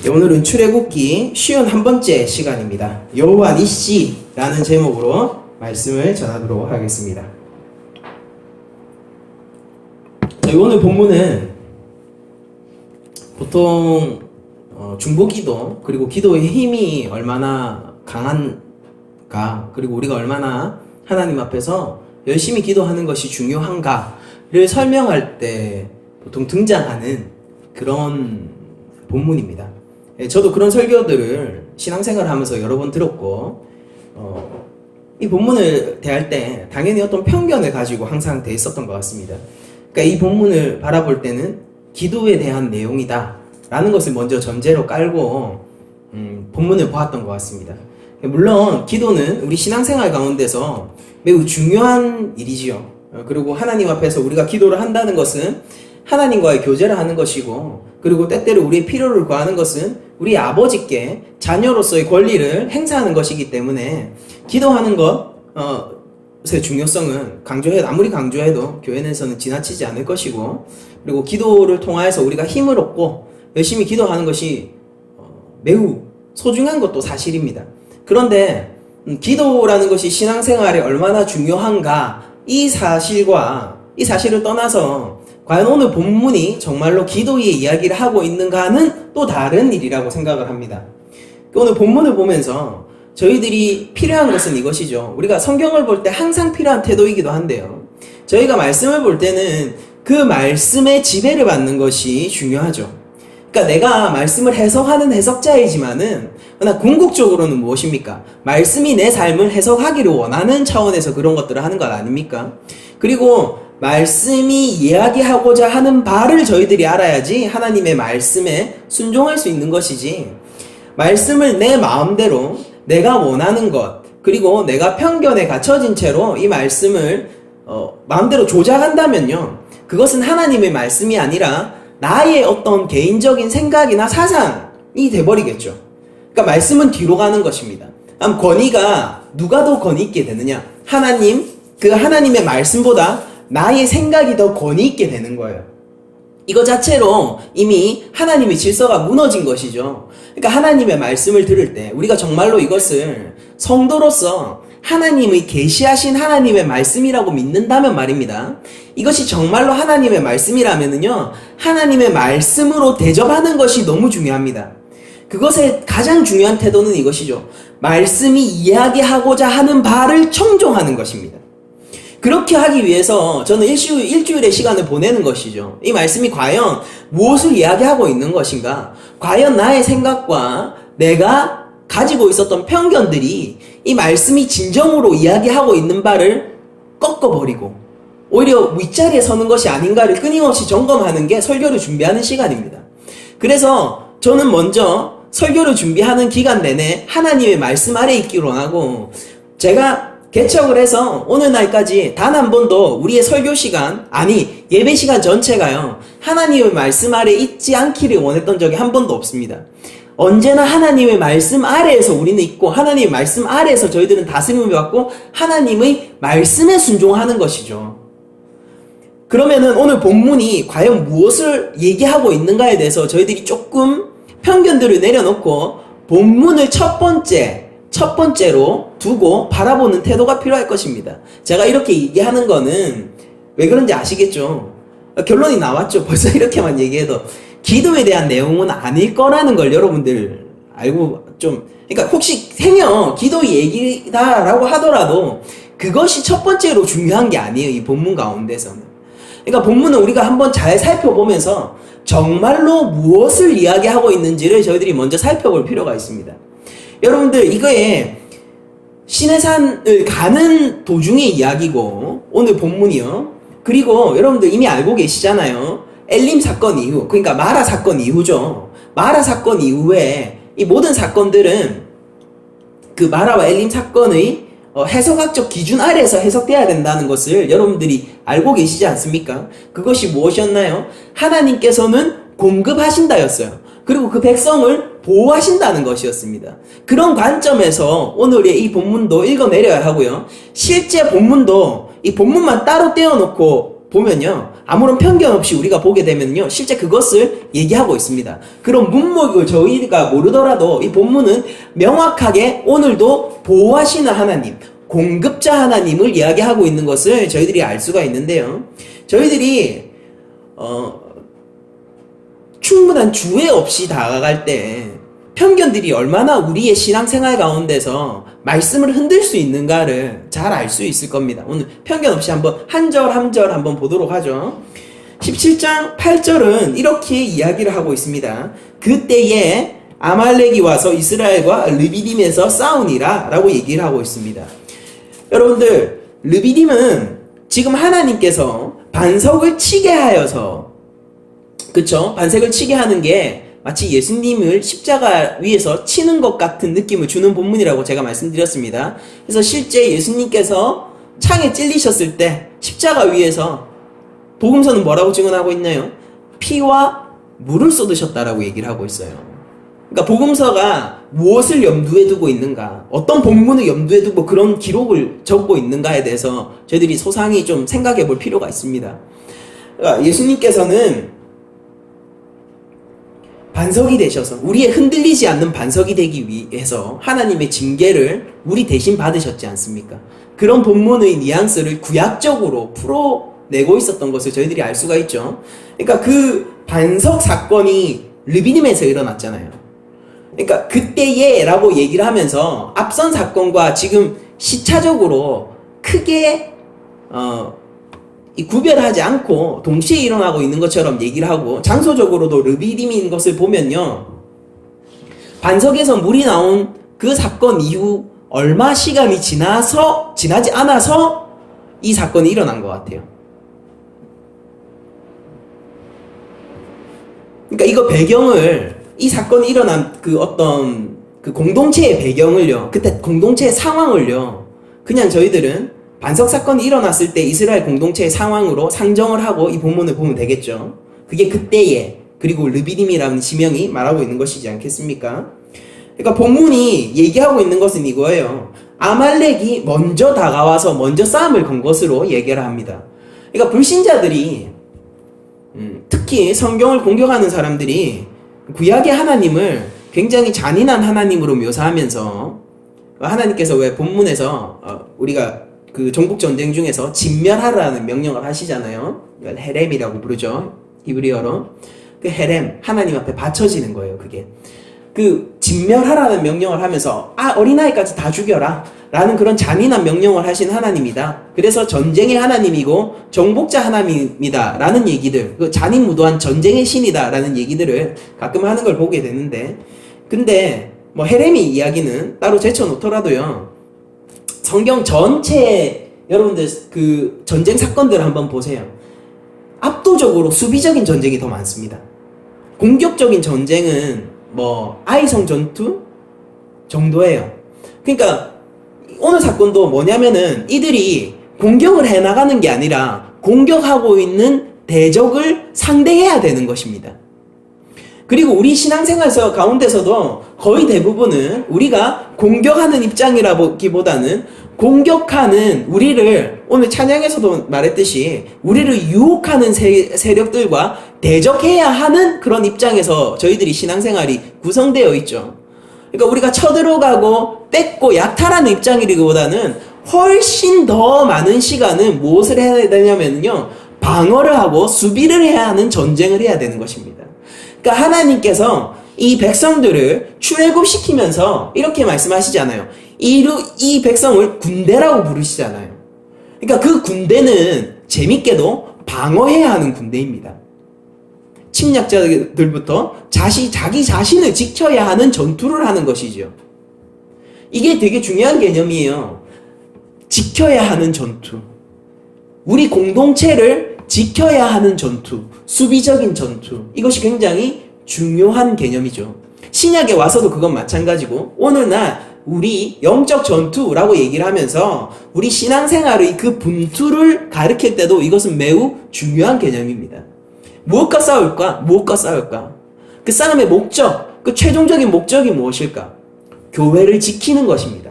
오늘은 출애굽기 쉬운 한 번째 시간입니다. 여호와 니시라는 제목으로 말씀을 전하도록 하겠습니다. 저희 오늘 본문은 보통 중보기도 그리고 기도의 힘이 얼마나 강한가, 그리고 우리가 얼마나 하나님 앞에서 열심히 기도하는 것이 중요한가를 설명할 때 보통 등장하는 그런 본문입니다. 저도 그런 설교들을 신앙생활을 하면서 여러 번 들었고, 이 본문을 대할 때 당연히 어떤 편견을 가지고 항상 돼 있었던 것 같습니다. 그러니까 이 본문을 바라볼 때는 기도에 대한 내용이다 라는 것을 먼저 전제로 깔고 본문을 보았던 것 같습니다. 물론 기도는 우리 신앙생활 가운데서 매우 중요한 일이지요. 그리고 하나님 앞에서 우리가 기도를 한다는 것은 하나님과의 교제를 하는 것이고, 그리고 때때로 우리의 필요를 구하는 것은 우리 아버지께 자녀로서의 권리를 행사하는 것이기 때문에 기도하는 것의 중요성은 아무리 강조해도 교회 내에서는 지나치지 않을 것이고, 그리고 기도를 통하여서 우리가 힘을 얻고 열심히 기도하는 것이 매우 소중한 것도 사실입니다. 그런데 기도라는 것이 신앙생활에 얼마나 중요한가, 이 사실을 떠나서 과연 오늘 본문이 정말로 기도의 이야기를 하고 있는가는 또 다른 일이라고 생각을 합니다. 오늘 본문을 보면서 저희들이 필요한 것은 이것이죠. 우리가 성경을 볼 때 항상 필요한 태도이기도 한데요, 저희가 말씀을 볼 때는 그 말씀의 지배를 받는 것이 중요하죠. 그러니까 내가 말씀을 해석하는 해석자이지만은, 그러나 궁극적으로는 무엇입니까? 말씀이 내 삶을 해석하기를 원하는 차원에서 그런 것들을 하는 것 아닙니까? 그리고 말씀이 이야기하고자 하는 바를 저희들이 알아야지 하나님의 말씀에 순종할 수 있는 것이지, 말씀을 내 마음대로 내가 원하는 것, 그리고 내가 편견에 갇혀진 채로 이 말씀을 마음대로 조작한다면요, 그것은 하나님의 말씀이 아니라 나의 어떤 개인적인 생각이나 사상이 돼버리겠죠. 그러니까 말씀은 뒤로 가는 것입니다. 권위가 누가 더 권위 있게 되느냐? 하나님의 말씀보다 나의 생각이 더 권위 있게 되는 거예요. 이거 자체로 이미 하나님의 질서가 무너진 것이죠. 그러니까 하나님의 말씀을 들을 때 우리가 정말로 이것을 성도로서 하나님의 계시하신 하나님의 말씀이라고 믿는다면 말입니다, 이것이 정말로 하나님의 말씀이라면은요, 하나님의 말씀으로 대접하는 것이 너무 중요합니다. 그것의 가장 중요한 태도는 이것이죠. 말씀이 이야기하고자 하는 바를 청종하는 것입니다. 그렇게 하기 위해서 저는 일주일의 시간을 보내는 것이죠. 이 말씀이 과연 무엇을 이야기하고 있는 것인가? 과연 나의 생각과 내가 가지고 있었던 편견들이 이 말씀이 진정으로 이야기하고 있는 바를 꺾어버리고 오히려 윗자리에 서는 것이 아닌가를 끊임없이 점검하는 게 설교를 준비하는 시간입니다. 그래서 저는 먼저 설교를 준비하는 기간 내내 하나님의 말씀 아래 있기로 원하고, 제가 개척을 해서 오늘 날까지 단 한 번도 우리의 설교 시간, 예배 시간 전체가요, 하나님의 말씀 아래 있지 않기를 원했던 적이 한 번도 없습니다. 언제나 하나님의 말씀 아래에서 우리는 있고, 하나님의 말씀 아래에서 저희들은 다스림을 받고 하나님의 말씀에 순종하는 것이죠. 그러면은 오늘 본문이 과연 무엇을 얘기하고 있는가에 대해서 저희들이 조금 편견들을 내려놓고 본문을 첫 번째로 두고 바라보는 태도가 필요할 것입니다. 제가 이렇게 얘기하는 거는 왜 그런지 아시겠죠? 결론이 나왔죠. 벌써 이렇게만 얘기해도 기도에 대한 내용은 아닐 거라는 걸 여러분들 알고 그러니까 혹시 행여 기도 얘기다라고 하더라도 그것이 첫 번째로 중요한 게 아니에요, 이 본문 가운데서는. 그러니까 본문은 우리가 한번 잘 살펴보면서 정말로 무엇을 이야기하고 있는지를 저희들이 먼저 살펴볼 필요가 있습니다. 여러분들, 이거에 시내산을 가는 도중의 이야기고, 오늘 본문이요. 그리고 여러분들 이미 알고 계시잖아요. 엘림 사건 이후, 그러니까 마라 사건 이후죠. 마라 사건 이후에 이 모든 사건들은 그 마라와 엘림 사건의 해석학적 기준 아래에서 해석돼야 된다는 것을 여러분들이 알고 계시지 않습니까? 그것이 무엇이었나요? 하나님께서는 공급하신다였어요. 그리고 그 백성을 보호하신다는 것이었습니다. 그런 관점에서 오늘의 이 본문도 읽어내려야 하고요. 실제 본문도 이 본문만 따로 떼어놓고 보면요, 아무런 편견 없이 우리가 보게 되면요, 실제 그것을 얘기하고 있습니다. 그런 문맥을 저희가 모르더라도 이 본문은 명확하게 오늘도 보호하시는 하나님, 공급자 하나님을 이야기하고 있는 것을 저희들이 알 수가 있는데요. 저희들이 충분한 주의 없이 다가갈 때 편견들이 얼마나 우리의 신앙생활 가운데서 말씀을 흔들 수 있는가를 잘 알 수 있을 겁니다. 오늘 편견 없이 한번 한 절 한 절 한번 보도록 하죠. 17장 8절은 이렇게 이야기를 하고 있습니다. 그때에 아말렉이 와서 이스라엘과 르비딤에서 싸우니라 라고 얘기를 하고 있습니다. 여러분들, 르비딤은 지금 하나님께서 반석을 치게 하여서, 그쵸? 반석을 치게 하는 게 마치 예수님을 십자가 위에서 치는 것 같은 느낌을 주는 본문이라고 제가 말씀드렸습니다. 그래서 실제 예수님께서 창에 찔리셨을 때 십자가 위에서 복음서는 뭐라고 증언하고 있나요? 피와 물을 쏟으셨다라고 얘기를 하고 있어요. 그러니까 복음서가 무엇을 염두에 두고 있는가, 어떤 본문을 염두에 두고 그런 기록을 적고 있는가에 대해서 저희들이 소상히 좀 생각해 볼 필요가 있습니다. 그러니까 예수님께서는 반석이 되셔서 우리의 흔들리지 않는 반석이 되기 위해서 하나님의 징계를 우리 대신 받으셨지 않습니까? 그런 본문의 뉘앙스를 구약적으로 풀어내고 있었던 것을 저희들이 알 수가 있죠. 그러니까 그 반석 사건이 르비딤에서 일어났잖아요. 그러니까 그때에 라고 얘기를 하면서 앞선 사건과 지금 시차적으로 크게 이 구별하지 않고 동시에 일어나고 있는 것처럼 얘기를 하고, 장소적으로도 르비딤인 것을 보면요, 반석에서 물이 나온 그 사건 이후 얼마 시간이 지나지 않아서 이 사건이 일어난 것 같아요. 그러니까 이거 배경을, 이 사건이 일어난 그 어떤 그 공동체의 배경을요, 그때 공동체의 상황을요, 그냥 저희들은 반석 사건이 일어났을 때 이스라엘 공동체의 상황으로 상정을 하고 이 본문을 보면 되겠죠. 그게 그때에, 그리고 르비딤이라는 지명이 말하고 있는 것이지 않겠습니까? 그러니까 본문이 얘기하고 있는 것은 이거예요. 아말렉이 먼저 다가와서 먼저 싸움을 건 것으로 얘기를 합니다. 그러니까 불신자들이, 특히 성경을 공격하는 사람들이 구약의 하나님을 굉장히 잔인한 하나님으로 묘사하면서, 하나님께서 왜 본문에서 우리가 그 정복 전쟁 중에서 진멸하라는 명령을 하시잖아요. 이건 헤렘이라고 부르죠. 히브리어로. 그 헤렘, 하나님 앞에 바쳐지는 거예요, 그게. 그 진멸하라는 명령을 하면서 어린아이까지 다 죽여라 라는 그런 잔인한 명령을 하신 하나님이다. 그래서 전쟁의 하나님이고 정복자 하나님이다 라는 얘기들, 그 잔인무도한 전쟁의 신이다 라는 얘기들을 가끔 하는 걸 보게 되는데, 근데 뭐 헤렘이 이야기는 따로 제쳐놓더라도요, 성경 전체에 여러분들 그 전쟁 사건들을 한번 보세요. 압도적으로 수비적인 전쟁이 더 많습니다. 공격적인 전쟁은 뭐 아이성 전투 정도예요. 그러니까 오늘 사건도 뭐냐면은 이들이 공격을 해나가는 게 아니라 공격하고 있는 대적을 상대해야 되는 것입니다. 그리고 우리 신앙생활에서 가운데서도 거의 대부분은 우리가 공격하는 입장이라기보다는 공격하는 우리를, 오늘 찬양에서도 말했듯이 우리를 유혹하는 세력들과 대적해야 하는 그런 입장에서 저희들이 신앙생활이 구성되어 있죠. 그러니까 우리가 쳐들어가고 뺏고 약탈하는 입장이기보다는 훨씬 더 많은 시간은 무엇을 해야 되냐면요, 방어를 하고 수비를 해야 하는 전쟁을 해야 되는 것입니다. 그러니까 하나님께서 이 백성들을 출애굽시키면서 이렇게 말씀하시잖아요. 이 백성을 군대라고 부르시잖아요. 그러니까 그 군대는 재밌게도 방어해야 하는 군대입니다. 침략자들부터 자기 자신을 지켜야 하는 전투를 하는 것이죠. 이게 되게 중요한 개념이에요. 지켜야 하는 전투. 우리 공동체를 지켜야 하는 전투. 수비적인 전투. 이것이 굉장히 중요한 개념이죠. 신약에 와서도 그건 마찬가지고, 오늘날 우리 영적 전투라고 얘기를 하면서 우리 신앙생활의 그 분투를 가르칠 때도 이것은 매우 중요한 개념입니다. 무엇과 싸울까? 무엇과 싸울까? 그 싸움의 목적, 그 최종적인 목적이 무엇일까? 교회를 지키는 것입니다.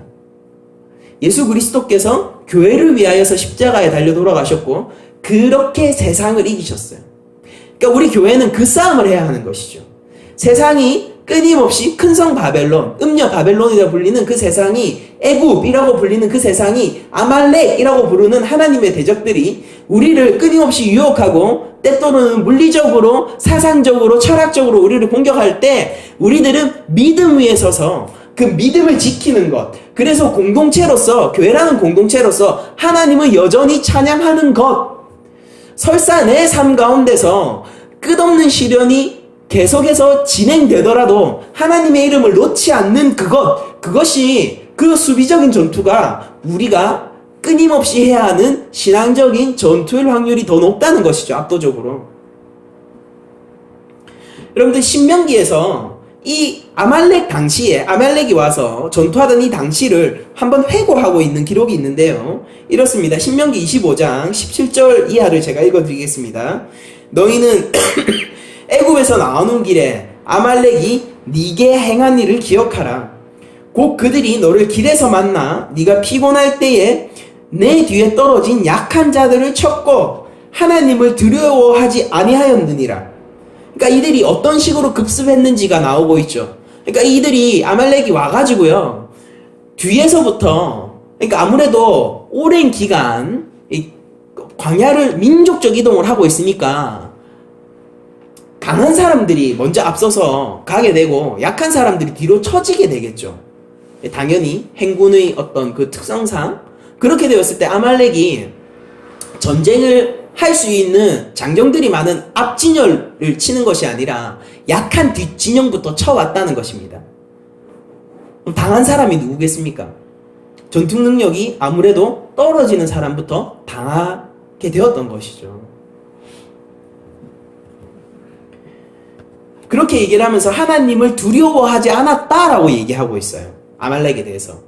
예수 그리스도께서 교회를 위하여서 십자가에 달려 돌아가셨고, 그렇게 세상을 이기셨어요. 그러니까 우리 교회는 그 싸움을 해야 하는 것이죠. 세상이 끊임없이 큰성 바벨론, 음녀 바벨론이라 불리는 그 세상이, 애굽이라고 불리는 그 세상이, 아말렉이라고 부르는 하나님의 대적들이 우리를 끊임없이 유혹하고 때또는 물리적으로, 사상적으로, 철학적으로 우리를 공격할 때 우리들은 믿음 위에 서서 그 믿음을 지키는 것, 그래서 공동체로서, 교회라는 공동체로서 하나님을 여전히 찬양하는 것, 설사 내 삶 가운데서 끝없는 시련이 계속해서 진행되더라도 하나님의 이름을 놓지 않는 그것이 그 수비적인 전투가 우리가 끊임없이 해야 하는 신앙적인 전투일 확률이 더 높다는 것이죠. 압도적으로. 여러분들 신명기에서 이 아말렉 당시에, 아말렉이 와서 전투하던 이 당시를 한번 회고하고 있는 기록이 있는데요. 이렇습니다. 신명기 25장 17절 이하를 제가 읽어드리겠습니다. 너희는 애굽에서 나오는 길에 아말렉이 네게 행한 일을 기억하라. 곧 그들이 너를 길에서 만나 네가 피곤할 때에 내 뒤에 떨어진 약한 자들을 쳤고 하나님을 두려워하지 아니하였느니라. 그러니까 이들이 어떤 식으로 급습했는지가 나오고 있죠. 그러니까 이들이 아말렉이 와가지고요, 뒤에서부터, 그러니까 아무래도 오랜 기간 이 광야를 민족적 이동을 하고 있으니까 강한 사람들이 먼저 앞서서 가게 되고 약한 사람들이 뒤로 처지게 되겠죠. 당연히 행군의 어떤 그 특성상 그렇게 되었을 때 아말렉이 전쟁을 할 수 있는 장정들이 많은 앞진열을 치는 것이 아니라 약한 뒷진영부터 쳐왔다는 것입니다. 그럼 당한 사람이 누구겠습니까? 전투 능력이 아무래도 떨어지는 사람부터 당하게 되었던 것이죠. 그렇게 얘기를 하면서 하나님을 두려워하지 않았다라고 얘기하고 있어요. 아말렉에 대해서.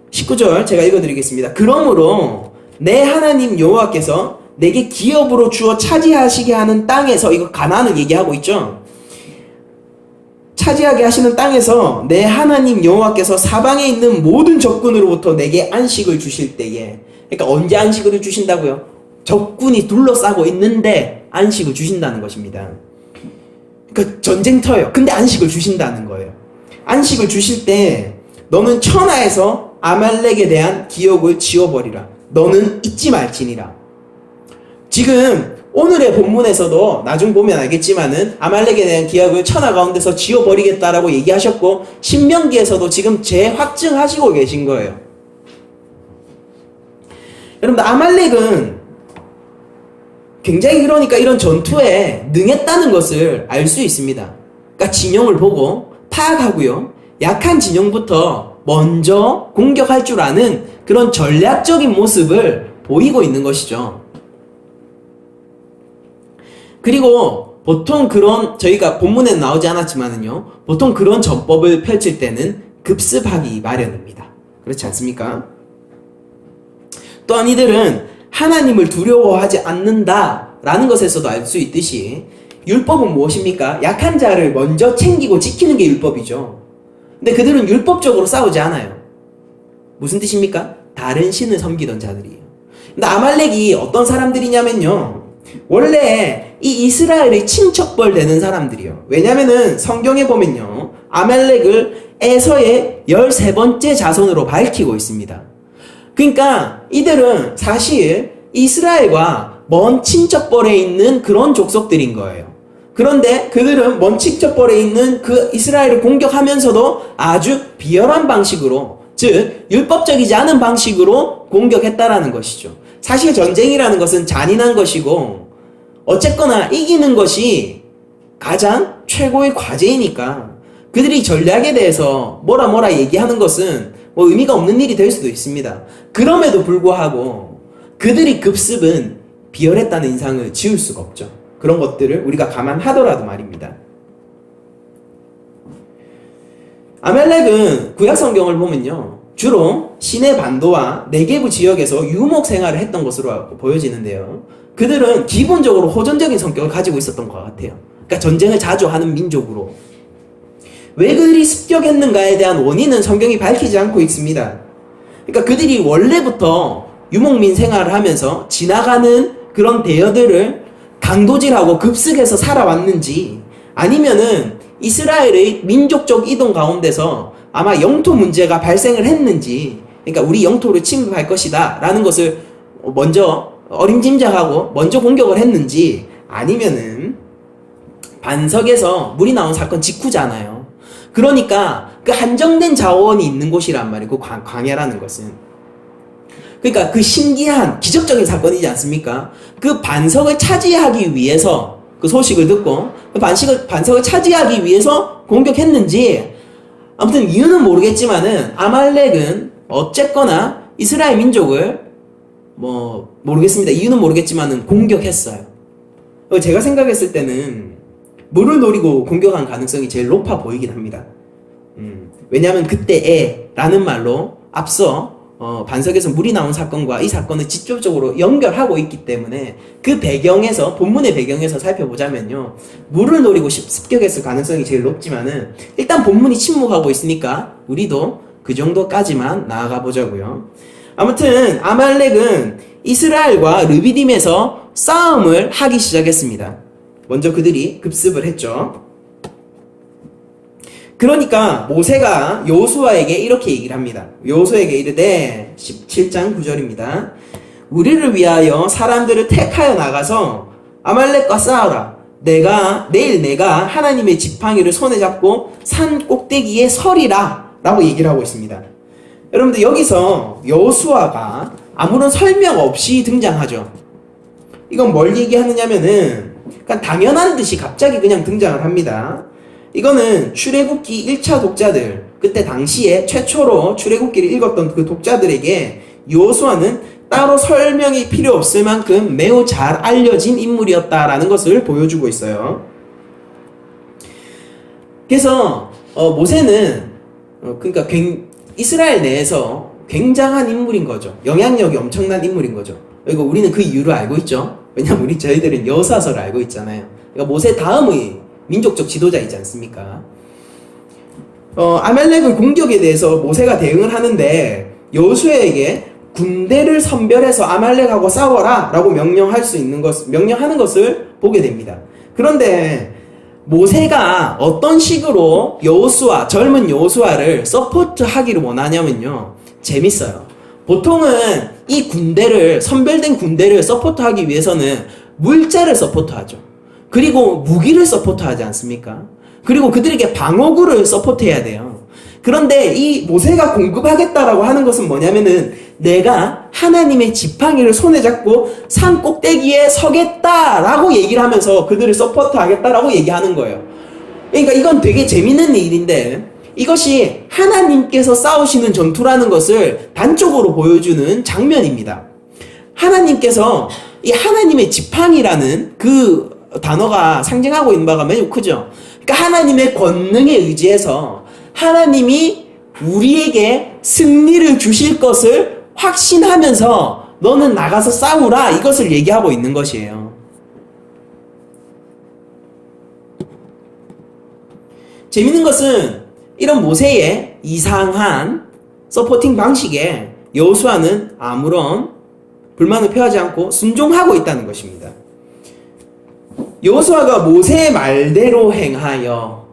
19절 제가 읽어드리겠습니다. 그러므로 내 하나님 여호와께서 내게 기업으로 주어 차지하시게 하는 땅에서, 이거 가나안을 얘기하고 있죠. 차지하게 하시는 땅에서 내 하나님 여호와께서 사방에 있는 모든 적군으로부터 내게 안식을 주실 때에, 그러니까 언제 안식을 주신다고요? 적군이 둘러싸고 있는데 안식을 주신다는 것입니다. 그러니까 전쟁터예요. 근데 안식을 주신다는 거예요. 안식을 주실 때 너는 천하에서 아말렉에 대한 기억을 지워버리라. 너는 잊지 말지니라. 지금 오늘의 본문에서도 나중 보면 알겠지만은 아말렉에 대한 기억을 천하 가운데서 지워버리겠다라고 얘기하셨고, 신명기에서도 지금 재확증하시고 계신 거예요. 여러분들, 아말렉은 굉장히, 그러니까 이런 전투에 능했다는 것을 알 수 있습니다. 그러니까 진영을 보고 파악하고요, 약한 진영부터 먼저 공격할 줄 아는 그런 전략적인 모습을 보이고 있는 것이죠. 그리고 보통 그런, 저희가 본문에는 나오지 않았지만은요, 보통 그런 전법을 펼칠 때는 급습하기 마련입니다. 그렇지 않습니까? 또한 이들은 하나님을 두려워하지 않는다라는 것에서도 알 수 있듯이, 율법은 무엇입니까? 약한 자를 먼저 챙기고 지키는 게 율법이죠. 근데 그들은 율법적으로 싸우지 않아요. 무슨 뜻입니까? 다른 신을 섬기던 자들이에요. 근데 아말렉이 어떤 사람들이냐면요, 원래 이 이스라엘의 친척벌 되는 사람들이에요. 왜냐면은 성경에 보면요, 아말렉을 에서의 13번째 자손으로 밝히고 있습니다. 그러니까 이들은 사실 이스라엘과 먼 친척벌에 있는 그런 족속들인 거예요. 그런데 그들은 먼 친척벌에 있는 그 이스라엘을 공격하면서도 아주 비열한 방식으로, 즉 율법적이지 않은 방식으로 공격했다라는 것이죠. 사실 전쟁이라는 것은 잔인한 것이고 어쨌거나 이기는 것이 가장 최고의 과제이니까 그들이 전략에 대해서 뭐라 얘기하는 것은 뭐 의미가 없는 일이 될 수도 있습니다. 그럼에도 불구하고 그들이 급습은 비열했다는 인상을 지울 수가 없죠. 그런 것들을 우리가 감안하더라도 말입니다. 아말렉은 구약 성경을 보면요, 주로 시내 반도와 네게브 지역에서 유목 생활을 했던 것으로 보여지는데요, 그들은 기본적으로 호전적인 성격을 가지고 있었던 것 같아요. 그러니까 전쟁을 자주 하는 민족으로. 왜 그들이 습격했는가에 대한 원인은 성경이 밝히지 않고 있습니다. 그러니까 그들이 원래부터 유목민 생활을 하면서 지나가는 그런 대여들을 강도질하고 급습해서 살아왔는지, 아니면은 이스라엘의 민족적 이동 가운데서 아마 영토 문제가 발생을 했는지, 그러니까 우리 영토를 침입할 것이다 라는 것을 먼저 어림짐작하고 먼저 공격을 했는지, 아니면은 반석에서 물이 나온 사건 직후잖아요. 그러니까 그 한정된 자원이 있는 곳이란 말이고, 광야라는 것은. 그러니까 그 신기한 기적적인 사건이지 않습니까? 그 반석을 차지하기 위해서, 그 소식을 듣고 그 반석을 차지하기 위해서 공격했는지, 아무튼 이유는 모르겠지만은 아말렉은 어쨌거나 이스라엘 민족을 모르겠습니다. 이유는 모르겠지만은 공격했어요. 제가 생각했을 때는 물을 노리고 공격한 가능성이 제일 높아 보이긴 합니다. 왜냐하면 그때에 라는 말로 앞서 반석에서 물이 나온 사건과 이 사건을 직접적으로 연결하고 있기 때문에, 그 배경에서, 본문의 배경에서 살펴보자면요, 물을 노리고 습격했을 가능성이 제일 높지만은, 일단 본문이 침묵하고 있으니까 우리도 그 정도까지만 나아가 보자고요. 아무튼 아말렉은 이스라엘과 르비딤에서 싸움을 하기 시작했습니다. 먼저 그들이 급습을 했죠. 그러니까 모세가 여호수아에게 이렇게 얘기를 합니다. 여호수아에게 이르되, 17장 9절입니다. 우리를 위하여 사람들을 택하여 나가서 아말렉과 싸우라. 내일 내가 하나님의 지팡이를 손에 잡고 산 꼭대기에 서리라 라고 얘기를 하고 있습니다. 여러분들, 여기서 여호수아가 아무런 설명 없이 등장하죠. 이건 뭘 얘기하느냐면은 그냥 당연한 듯이 갑자기 그냥 등장을 합니다. 이거는 출애굽기 1차 독자들, 그때 당시에 최초로 출애굽기를 읽었던 그 독자들에게 여호수아는 따로 설명이 필요 없을 만큼 매우 잘 알려진 인물이었다라는 것을 보여주고 있어요. 그래서 모세는 그러니까 이스라엘 내에서 굉장한 인물인 거죠. 영향력이 엄청난 인물인 거죠. 그리고 우리는 그 이유를 알고 있죠. 왜냐면 저희들은 여호수아서를 알고 있잖아요. 그러니까 모세 다음의 민족적 지도자이지 않습니까? 아말렉의 공격에 대해서 모세가 대응을 하는데, 여호수아에게 군대를 선별해서 아말렉하고 싸워라 라고 명령하는 것을 보게 됩니다. 그런데 모세가 어떤 식으로 젊은 여호수아를 서포트하기를 원하냐면요, 재밌어요. 보통은 이 선별된 군대를 서포트하기 위해서는 물자를 서포트하죠. 그리고 무기를 서포트하지 않습니까? 그리고 그들에게 방어구를 서포트해야 돼요. 그런데 이 모세가 공급하겠다라고 하는 것은 뭐냐면은, 내가 하나님의 지팡이를 손에 잡고 산 꼭대기에 서겠다라고 얘기를 하면서 그들을 서포트하겠다라고 얘기하는 거예요. 그러니까 이건 되게 재밌는 일인데, 이것이 하나님께서 싸우시는 전투라는 것을 단적으로 보여주는 장면입니다. 하나님께서 이 하나님의 지팡이라는 그 단어가 상징하고 있는 바가 매우 크죠. 그러니까 하나님의 권능에 의지해서 하나님이 우리에게 승리를 주실 것을 확신하면서 너는 나가서 싸우라, 이것을 얘기하고 있는 것이에요. 재밌는 것은 이런 모세의 이상한 서포팅 방식에 여호수아는 아무런 불만을 표하지 않고 순종하고 있다는 것입니다. 여호수아가 모세의 말대로 행하여,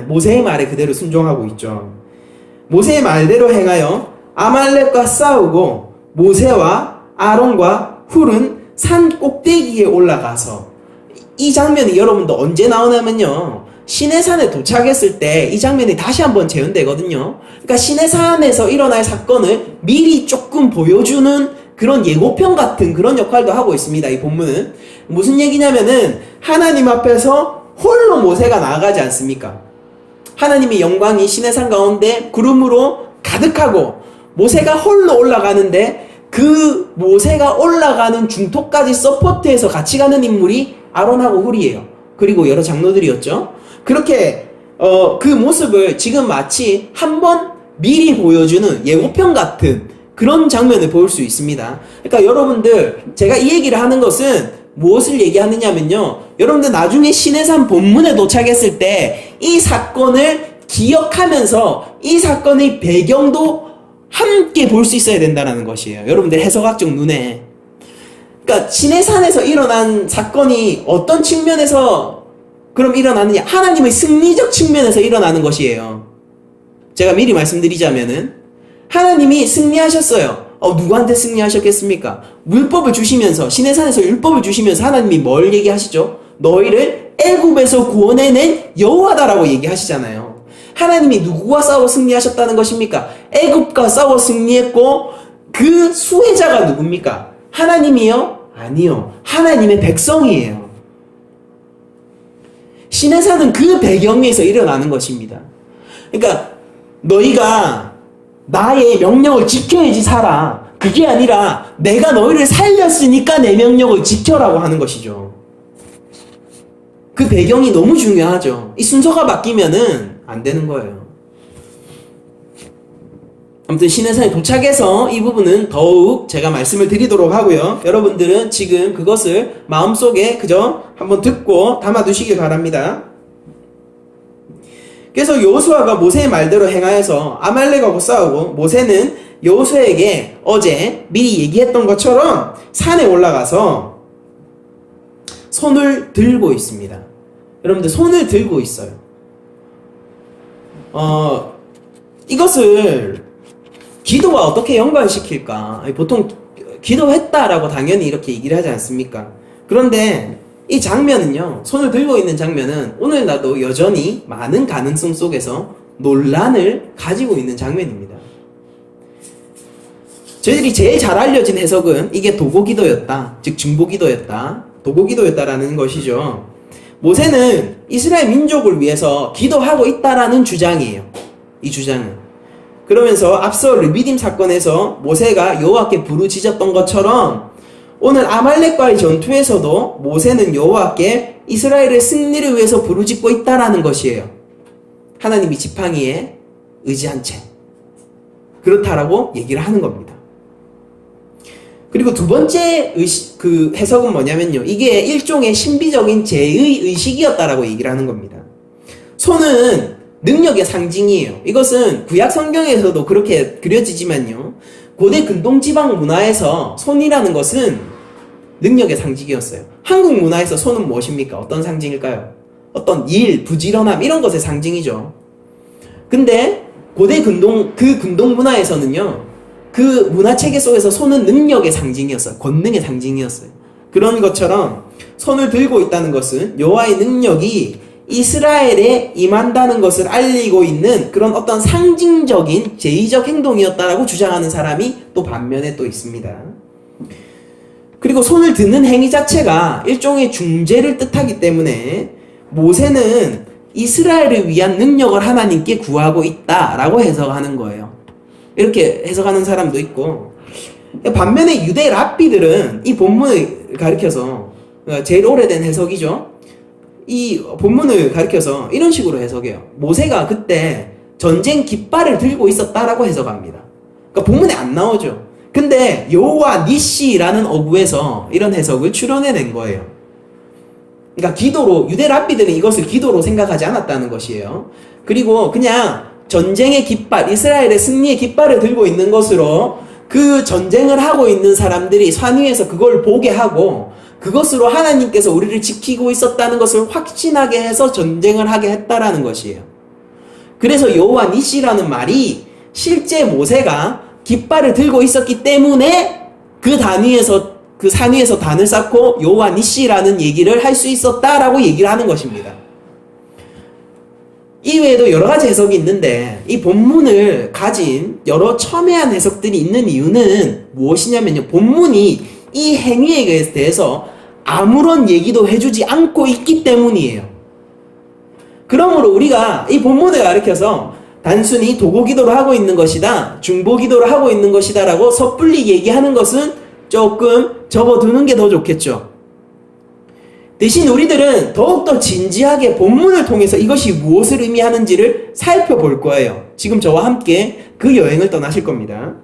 모세의 말에 그대로 순종하고 있죠. 모세의 말대로 행하여 아말렉과 싸우고, 모세와 아론과 훌은 산 꼭대기에 올라가서, 이 장면이 여러분도 언제 나오냐면요, 시내산에 도착했을 때 이 장면이 다시 한번 재현되거든요. 그러니까 시내산에서 일어날 사건을 미리 조금 보여주는 그런 예고편 같은 그런 역할도 하고 있습니다. 이 본문은 무슨 얘기냐면은, 하나님 앞에서 홀로 모세가 나아가지 않습니까? 하나님의 영광이 시내산 가운데 구름으로 가득하고 모세가 홀로 올라가는데, 그 모세가 올라가는 중토까지 서포트해서 같이 가는 인물이 아론하고 훌이에요. 그리고 여러 장로들이었죠. 그렇게 그 모습을 지금 마치 한번 미리 보여주는 예고편 같은 그런 장면을 볼 수 있습니다. 그러니까 여러분들, 제가 이 얘기를 하는 것은 무엇을 얘기하느냐면요, 여러분들 나중에 시내산 본문에 도착했을 때 이 사건을 기억하면서 이 사건의 배경도 함께 볼 수 있어야 된다는 것이에요. 여러분들 해석학적 눈에. 그러니까 시내산에서 일어난 사건이 어떤 측면에서 그럼 일어나느냐? 하나님의 승리적 측면에서 일어나는 것이에요. 제가 미리 말씀드리자면은 하나님이 승리하셨어요. 누구한테 승리하셨겠습니까? 율법을 주시면서, 시내산에서 율법을 주시면서 하나님이 뭘 얘기하시죠? 너희를 애굽에서 구원해낸 여호와다라고 얘기하시잖아요. 하나님이 누구와 싸워 승리하셨다는 것입니까? 애굽과 싸워 승리했고 그 수혜자가 누굽니까? 하나님이요? 아니요. 하나님의 백성이에요. 시내산은 그 배경에서 일어나는 것입니다. 그러니까 너희가 나의 명령을 지켜야지 살아. 그게 아니라 내가 너희를 살렸으니까 내 명령을 지켜라고 하는 것이죠. 그 배경이 너무 중요하죠. 이 순서가 바뀌면은 안 되는 거예요. 아무튼 시내산에 도착해서 이 부분은 더욱 제가 말씀을 드리도록 하고요. 여러분들은 지금 그것을 마음속에 그저 한번 듣고 담아두시길 바랍니다. 그래서 여호수아가 모세의 말대로 행하여서 아말렉하고 싸우고, 모세는 여호수아에게 어제 미리 얘기했던 것처럼 산에 올라가서 손을 들고 있습니다. 여러분들 손을 들고 있어요. 이것을 기도와 어떻게 연관시킬까? 보통 기도했다라고 당연히 이렇게 얘기를 하지 않습니까? 그런데 이 장면은요, 손을 들고 있는 장면은 오늘날도 여전히 많은 가능성 속에서 논란을 가지고 있는 장면입니다. 저희들이 제일 잘 알려진 해석은 이게 도고기도였다, 즉 중보기도였다, 도고기도였다라는 것이죠. 모세는 이스라엘 민족을 위해서 기도하고 있다라는 주장이에요. 이 주장은. 그러면서 앞서 르비딤 사건에서 모세가 여호와께 부르짖었던 것처럼 오늘 아말렉과의 전투에서도 모세는 여호와께 이스라엘의 승리를 위해서 부르짖고 있다라는 것이에요. 하나님이 지팡이에 의지한 채 그렇다라고 얘기를 하는 겁니다. 그리고 두 번째 그 해석은 뭐냐면요, 이게 일종의 신비적인 제의 의식이었다라고 얘기를 하는 겁니다. 손은 능력의 상징이에요. 이것은 구약 성경에서도 그렇게 그려지지만요, 고대 근동지방 문화에서 손이라는 것은 능력의 상징이었어요. 한국 문화에서 손은 무엇입니까? 어떤 상징일까요? 어떤 일, 부지런함 이런 것의 상징이죠. 근데 고대 근동 문화에서는요, 그 문화체계 속에서 손은 능력의 상징이었어요. 권능의 상징이었어요. 그런 것처럼 손을 들고 있다는 것은 여호와의 능력이 이스라엘에 임한다는 것을 알리고 있는 그런 어떤 상징적인 제의적 행동이었다라고 주장하는 사람이 또 반면에 또 있습니다. 그리고 손을 드는 행위 자체가 일종의 중재를 뜻하기 때문에 모세는 이스라엘을 위한 능력을 하나님께 구하고 있다라고 해석하는 거예요. 이렇게 해석하는 사람도 있고, 반면에 유대 랍비들은 이 본문을 가리켜서, 제일 오래된 해석이죠, 이 본문을 가리켜서 이런 식으로 해석해요. 모세가 그때 전쟁 깃발을 들고 있었다라고 해석합니다. 그러니까 본문에 안 나오죠. 근데 여호와 니시라는 어구에서 이런 해석을 추론해낸 거예요. 그러니까 기도로, 유대 랍비들은 이것을 기도로 생각하지 않았다는 것이에요. 그리고 그냥 전쟁의 깃발, 이스라엘의 승리의 깃발을 들고 있는 것으로 그 전쟁을 하고 있는 사람들이 산 위에서 그걸 보게 하고 그것으로 하나님께서 우리를 지키고 있었다는 것을 확신하게 해서 전쟁을 하게 했다라는 것이에요. 그래서 여호와 니시라는 말이 실제 모세가 깃발을 들고 있었기 때문에 그 단위에서, 그 산 위에서 단을 쌓고 여호와 니시라는 얘기를 할 수 있었다라고 얘기를 하는 것입니다. 이외에도 여러 가지 해석이 있는데 이 본문을 가진 여러 첨예한 해석들이 있는 이유는 무엇이냐면요, 본문이 이 행위에 대해서 아무런 얘기도 해주지 않고 있기 때문이에요. 그러므로 우리가 이 본문을 가리켜서 단순히 도고기도를 하고 있는 것이다, 중보기도를 하고 있는 것이다 라고 섣불리 얘기하는 것은 조금 접어두는 게 더 좋겠죠. 대신 우리들은 더욱더 진지하게 본문을 통해서 이것이 무엇을 의미하는지를 살펴볼 거예요. 지금 저와 함께 그 여행을 떠나실 겁니다.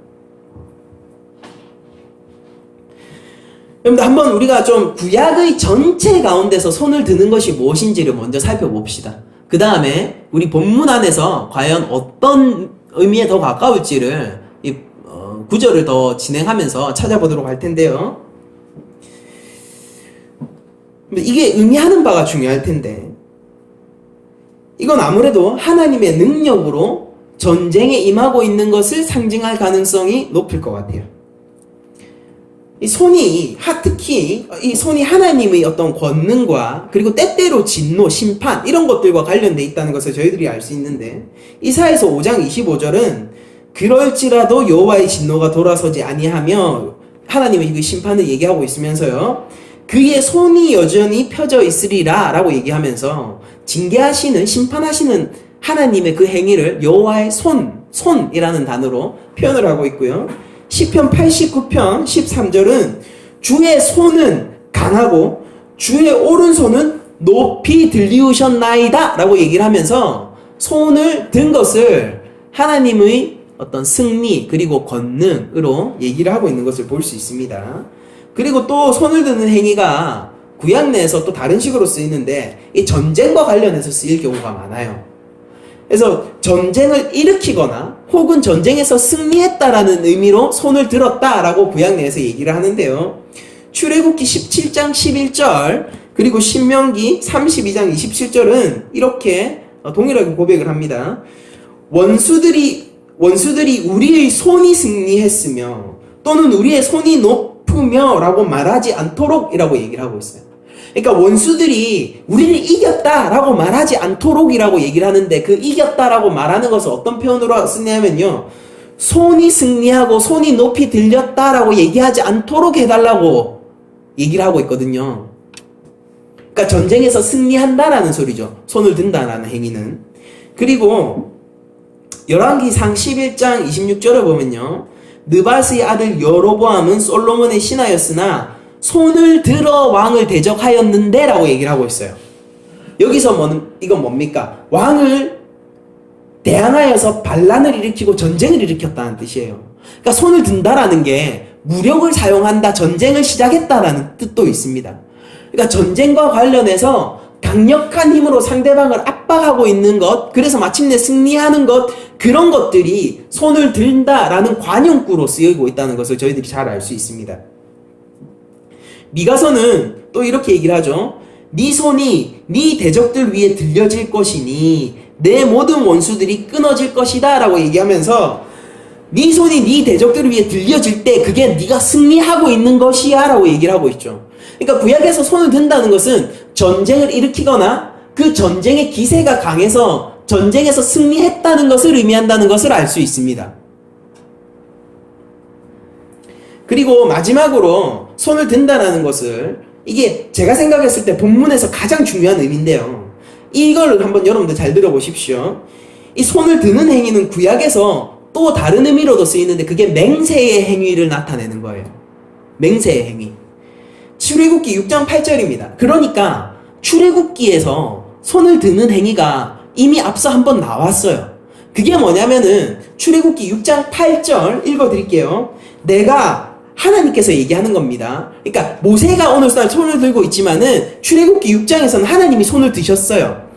여러분들, 한번 우리가 좀 구약의 전체 가운데서 손을 드는 것이 무엇인지를 먼저 살펴봅시다. 그 다음에 우리 본문 안에서 과연 어떤 의미에 더 가까울지를 구절을 더 진행하면서 찾아보도록 할 텐데요. 이게 의미하는 바가 중요할 텐데, 이건 아무래도 하나님의 능력으로 전쟁에 임하고 있는 것을 상징할 가능성이 높을 것 같아요. 특히 이 손이 하나님의 어떤 권능과 그리고 때때로 진노, 심판 이런 것들과 관련돼 있다는 것을 저희들이 알 수 있는데, 이사야서 5장 25절은 그럴지라도 여호와의 진노가 돌아서지 아니하며 하나님의 그 심판을 얘기하고 있으면서요, 그의 손이 여전히 펴져 있으리라 라고 얘기하면서 징계하시는, 심판하시는 하나님의 그 행위를 여호와의 손이라는 단어로 표현을 하고 있고요. 시편 89편 13절은 주의 손은 강하고 주의 오른손은 높이 들리우셨나이다 라고 얘기를 하면서 손을 든 것을 하나님의 어떤 승리 그리고 권능으로 얘기를 하고 있는 것을 볼 수 있습니다. 그리고 또 손을 드는 행위가 구약 내에서 또 다른 식으로 쓰이는데, 이 전쟁과 관련해서 쓰일 경우가 많아요. 그래서 전쟁을 일으키거나 혹은 전쟁에서 승리했다라는 의미로 손을 들었다라고 구약 내에서 얘기를 하는데요. 출애굽기 17장 11절 그리고 신명기 32장 27절은 이렇게 동일하게 고백을 합니다. 원수들이 우리의 손이 승리했으며 또는 우리의 손이 높으며 라고 말하지 않도록 이라고 얘기를 하고 있어요. 그러니까 원수들이 우리를 이겼다라고 말하지 않도록이라고 얘기를 하는데, 그 이겼다라고 말하는 것을 어떤 표현으로 쓰냐면요, 손이 승리하고 손이 높이 들렸다라고 얘기하지 않도록 해달라고 얘기를 하고 있거든요. 그러니까 전쟁에서 승리한다라는 소리죠. 손을 든다라는 행위는. 그리고 열왕기상 11장 26절을 보면요, 느바스의 아들 여로보암은 솔로몬의 신하였으나 손을 들어 왕을 대적하였는데 라고 얘기를 하고 있어요. 여기서 이건 뭡니까? 왕을 대항하여서 반란을 일으키고 전쟁을 일으켰다는 뜻이에요. 그러니까 손을 든다라는 게 무력을 사용한다, 전쟁을 시작했다라는 뜻도 있습니다. 그러니까 전쟁과 관련해서 강력한 힘으로 상대방을 압박하고 있는 것, 그래서 마침내 승리하는 것, 그런 것들이 손을 든다라는 관용구로 쓰이고 있다는 것을 저희들이 잘 알 수 있습니다. 미가서는 또 이렇게 얘기를 하죠. 네 손이 네 대적들 위에 들려질 것이니 내 모든 원수들이 끊어질 것이다 라고 얘기하면서, 네 손이 네 대적들 위에 들려질 때 그게 네가 승리하고 있는 것이야 라고 얘기를 하고 있죠. 그러니까 구약에서 손을 든다는 것은 전쟁을 일으키거나 그 전쟁의 기세가 강해서 전쟁에서 승리했다는 것을 의미한다는 것을 알 수 있습니다. 그리고 마지막으로 손을 든다라는 것을, 이게 제가 생각했을 때 본문에서 가장 중요한 의미인데요. 이걸 한번 여러분들 잘 들어보십시오. 이 손을 드는 행위는 구약에서 또 다른 의미로도 쓰이는데, 그게 맹세의 행위를 나타내는 거예요. 맹세의 행위. 출애굽기 6장 8절입니다. 그러니까 출애굽기에서 손을 드는 행위가 이미 앞서 한번 나왔어요. 그게 뭐냐면은 출애굽기 6장 8절 읽어드릴게요. 하나님께서 얘기하는 겁니다. 그러니까 모세가 오늘 손을 들고 있지만은 출애굽기 6장에서는 하나님이 손을 드셨어요.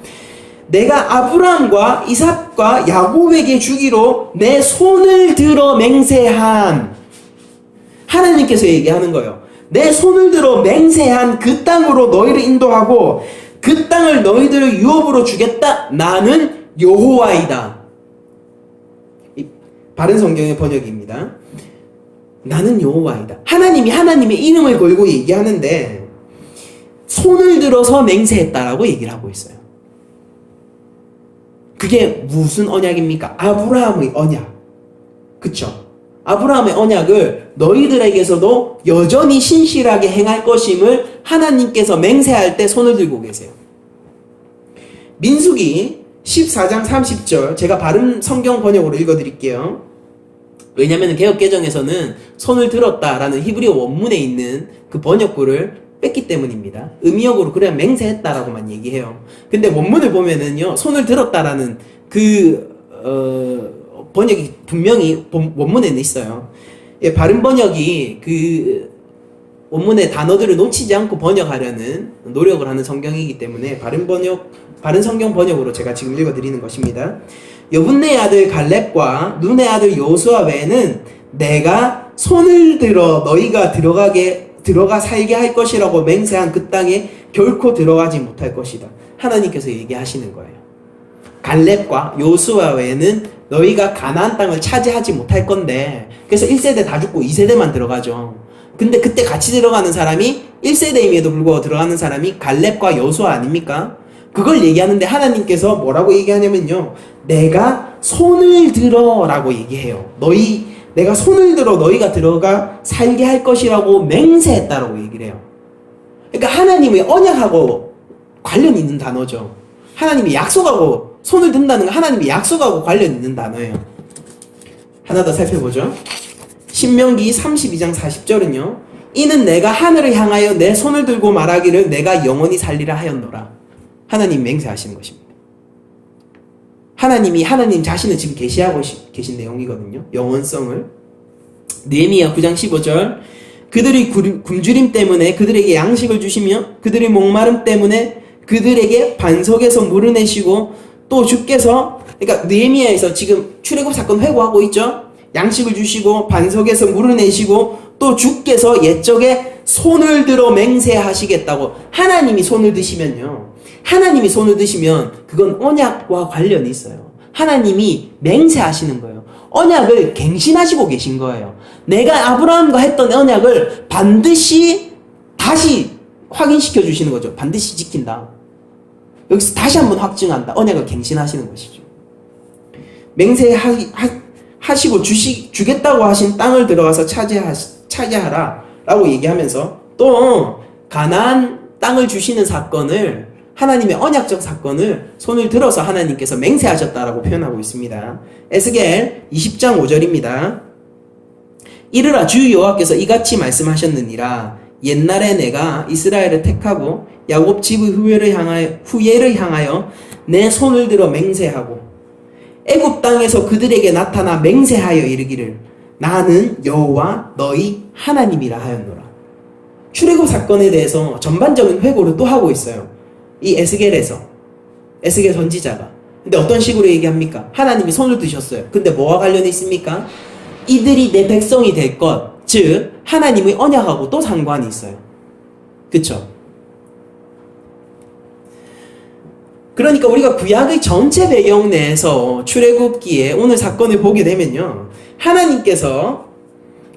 내가 아브라함과 이삭과 야곱에게 주기로 내 손을 들어 맹세한, 하나님께서 얘기하는 거예요. 내 손을 들어 맹세한 그 땅으로 너희를 인도하고 그 땅을 너희들을 유업으로 주겠다. 나는 여호와이다. 바른 성경의 번역입니다. 나는 여호와이다. 하나님이 하나님의 이름을 걸고 얘기하는데 손을 들어서 맹세했다라고 얘기를 하고 있어요. 그게 무슨 언약입니까? 아브라함의 언약. 그쵸? 아브라함의 언약을 너희들에게서도 여전히 신실하게 행할 것임을 하나님께서 맹세할 때 손을 들고 계세요. 민수기 14장 30절, 제가 바른 성경 번역으로 읽어드릴게요. 왜냐하면 개역개정에서는 손을 들었다라는 히브리어 원문에 있는 그 번역구를 뺐기 때문입니다. 의미역으로 그래야 맹세했다라고만 얘기해요. 근데 원문을 보면은요, 손을 들었다라는 번역이 분명히 원문에는 있어요. 예, 바른 번역이 그 원문의 단어들을 놓치지 않고 번역하려는 노력을 하는 성경이기 때문에 바른 성경 번역으로 제가 지금 읽어드리는 것입니다. 여분네의 아들 갈렙과 눈의 아들 여호수아 외에는 내가 손을 들어 너희가 들어가 살게 할 것이라고 맹세한 그 땅에 결코 들어가지 못할 것이다. 하나님께서 얘기하시는 거예요. 갈렙과 요수아 외에는 너희가 가나안 땅을 차지하지 못할 건데, 그래서 1세대 다 죽고 2세대만 들어가죠. 근데 그때 같이 들어가는 사람이 1세대임에도 불구하고 들어가는 사람이 갈렙과 요수아 아닙니까? 그걸 얘기하는데 하나님께서 뭐라고 얘기하냐면요, 내가 손을 들어 라고 얘기해요. 내가 손을 들어 너희가 들어가 살게 할 것이라고 맹세했다라고 얘기를 해요. 그러니까 하나님의 언약하고 관련 있는 단어죠. 하나님이 약속하고, 손을 든다는 건 하나님이 약속하고 관련 있는 단어예요. 하나 더 살펴보죠. 신명기 32장 40절은요, 이는 내가 하늘을 향하여 내 손을 들고 말하기를 내가 영원히 살리라 하였노라. 하나님 맹세하시는 것입니다. 하나님 자신을 지금 계시하고 계신 내용이거든요. 영원성을. 느헤미야 9장 15절, 그들의 굶주림 때문에 그들에게 양식을 주시며 그들의 목마름 때문에 그들에게 반석에서 물을 내시고 또 주께서, 그러니까 느헤미야에서 지금 출애굽 사건 회고하고 있죠. 양식을 주시고 반석에서 물을 내시고 또 주께서 옛적에 손을 들어 맹세하시겠다고. 하나님이 손을 드시면요, 하나님이 손을 드시면 그건 언약과 관련이 있어요. 하나님이 맹세하시는 거예요. 언약을 갱신하시고 계신 거예요. 내가 아브라함과 했던 언약을 반드시 다시 확인시켜 주시는 거죠. 반드시 지킨다. 여기서 다시 한번 확증한다. 언약을 갱신하시는 것이죠. 맹세하시고 주겠다고 하신 땅을 들어가서 차지하라 라고 얘기하면서 또 가나안 땅을 주시는 사건을, 하나님의 언약적 사건을 손을 들어서 하나님께서 맹세하셨다라고 표현하고 있습니다. 에스겔 20장 5절입니다. 이르라, 주 여호와께서 이같이 말씀하셨느니라. 옛날에 내가 이스라엘을 택하고 야곱 집의 후예를 향하여 내 손을 들어 맹세하고 애굽 땅에서 그들에게 나타나 맹세하여 이르기를 나는 여호와 너희 하나님이라 하였노라. 출애굽 사건에 대해서 전반적인 회고를 또 하고 있어요. 이 에스겔 선지자가. 근데 어떤 식으로 얘기합니까? 하나님이 손을 드셨어요. 근데 뭐와 관련이 있습니까? 이들이 내 백성이 될 것, 즉 하나님의 언약하고 또 상관이 있어요. 그쵸? 그러니까 우리가 구약의 전체 배경 내에서 출애굽기에 오늘 사건을 보게 되면요, 하나님께서